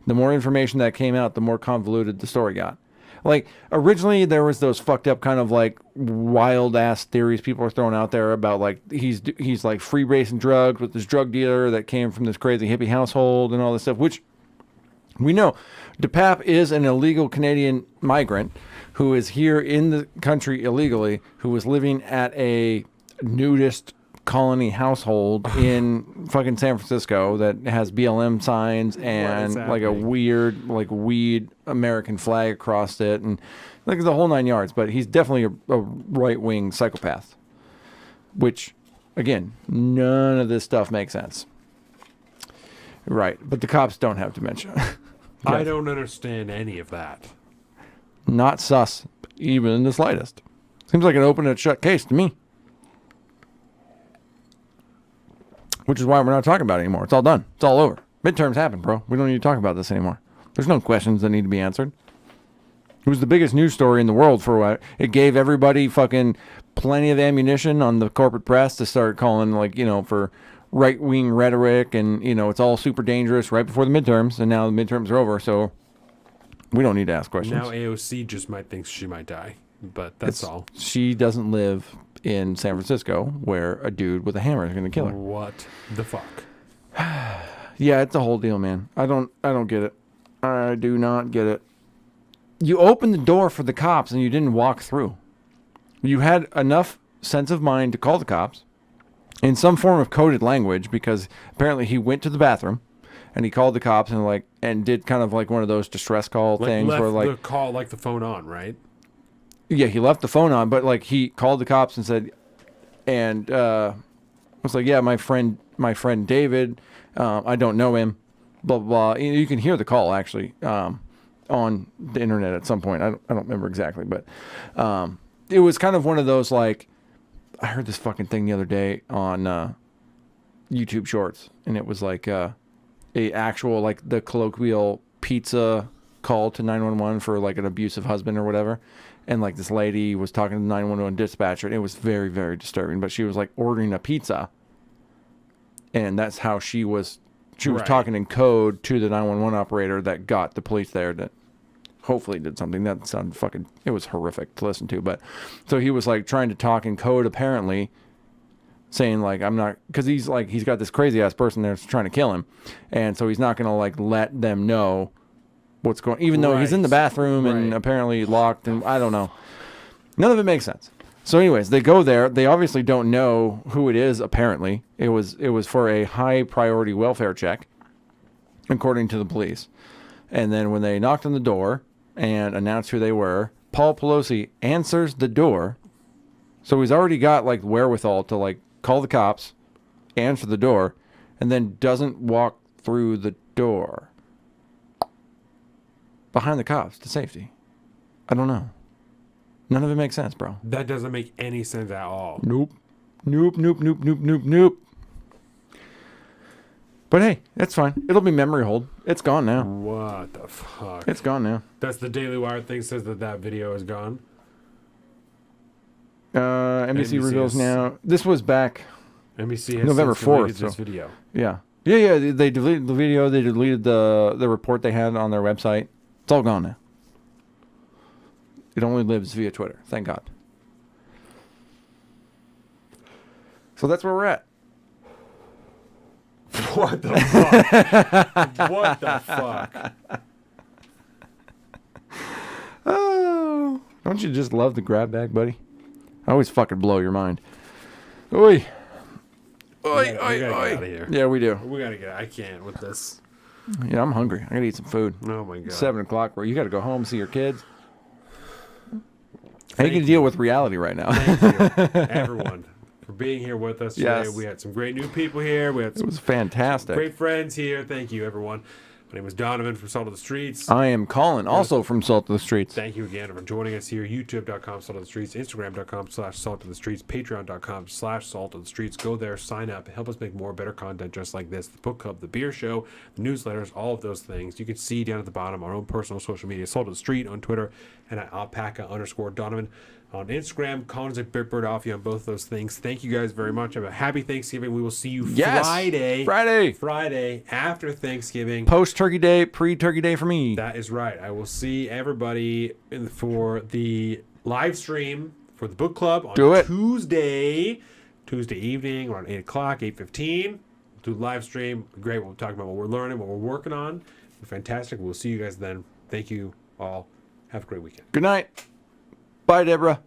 The more information that came out, the more convoluted the story got. Like originally there was those fucked up kind of like wild ass theories people are throwing out there about like he's like free racing drugs with this drug dealer that came from this crazy hippie household and all this stuff, which we know DePape is an illegal Canadian migrant who is here in the country illegally, who was living at a nudist colony household in fucking San Francisco that has BLM signs and like a weird like weed American flag across it and like the whole 9 yards. But he's definitely a right-wing psychopath, which again, none of this stuff makes sense. Right, but the cops don't have dementia. I don't understand any of that. Not sus, even in the slightest. Seems like an open and shut case to me. Which is why we're not talking about it anymore. It's all done. It's all over. Midterms happen, bro. We don't need to talk about this anymore. There's no questions that need to be answered. It was the biggest news story in the world for a while. It gave everybody fucking plenty of ammunition on the corporate press to start calling, like, you know, for right-wing rhetoric and, you know, it's all super dangerous right before the midterms, and now the midterms are over, so we don't need to ask questions. Now AOC just might think she might die, but that's all. She doesn't live in San Francisco where a dude with a hammer is going to kill her. What the fuck? Yeah, it's a whole deal, man. I don't get it. I do not get it. You opened the door for the cops and you didn't walk through. You had enough sense of mind to call the cops in some form of coded language, because apparently he went to the bathroom and he called the cops and did kind of like one of those distress call things left where like the call, like the phone on, right? Yeah, he left the phone on, but like he called the cops and said, and was like, yeah, my friend David, I don't know him, blah blah blah. You can hear the call actually on the internet at some point. I don't remember exactly, but it was kind of one of those like, I heard this fucking thing the other day on YouTube Shorts, and it was like a actual like the colloquial pizza call to 911 for like an abusive husband or whatever. And like this lady was talking to the 911 dispatcher, and it was very, very disturbing. But she was like ordering a pizza, and that's how she was talking in code to the 911 operator that got the police there that hopefully did something. That sounded fucking, it was horrific to listen to. But so he was like trying to talk in code, apparently saying like, I'm not, because he's got this crazy ass person there trying to kill him, and so he's not gonna like let them know what's going, even though he's in the bathroom and apparently locked, and I don't know. None of it makes sense. So anyways, they go there. They obviously don't know who it is, apparently. It was for a high priority welfare check, according to the police. And then when they knocked on the door and announced who they were, Paul Pelosi answers the door. So he's already got like wherewithal to like call the cops, answer the door, and then doesn't walk through the door behind the cops to safety. I don't know. None of it makes sense, bro. That doesn't make any sense at all. Nope. Nope. But hey, that's fine. It'll be memory hold. It's gone now. What the fuck? It's gone now. That's the Daily Wire thing, says that video is gone. NBC reveals now. This was back NBC has November 4th. this video. Yeah. They deleted the video. They deleted the report they had on their website. It's all gone now. It only lives via Twitter. Thank God. So that's where we're at. What the fuck? What the fuck? Oh, don't you just love the grab bag, buddy? I always fucking blow your mind. Oi. We gotta get out of here. Yeah, we do. We gotta get. I can't with this. Yeah, I'm hungry. I gotta eat some food. Oh my god. 7 o'clock, bro. You gotta go home, see your kids. How you can deal with reality right now? Thank you, everyone, for being here with us today. Yes. We had some great new people here. We had It was fantastic. great friends here. Thank you, everyone. My name is Donovan from Salt of the Streets. I am Colin, also from Salt of the Streets. Thank you again for joining us here. YouTube.com, Salt of the Streets. Instagram.com/Salt of the Streets. Patreon.com/Salt of the Streets. Go there, sign up, help us make more better content just like this. The book club, the beer show, the newsletters, all of those things. You can see down at the bottom our own personal social media, Salt of the Street on Twitter, and at alpaca_Donovan on Instagram. Colin's a Big Bird Offie on both of those things. Thank you guys very much. Have a happy Thanksgiving. We will see you Friday after Thanksgiving. Post-Turkey Day, pre-Turkey Day for me. That is right. I will see everybody for the live stream for the book club on Tuesday evening around 8 o'clock, 8:15. Do the live stream. Great. We'll talk about what we're learning, what we're working on. Fantastic. We'll see you guys then. Thank you all. Have a great weekend. Good night. Bye, Deborah.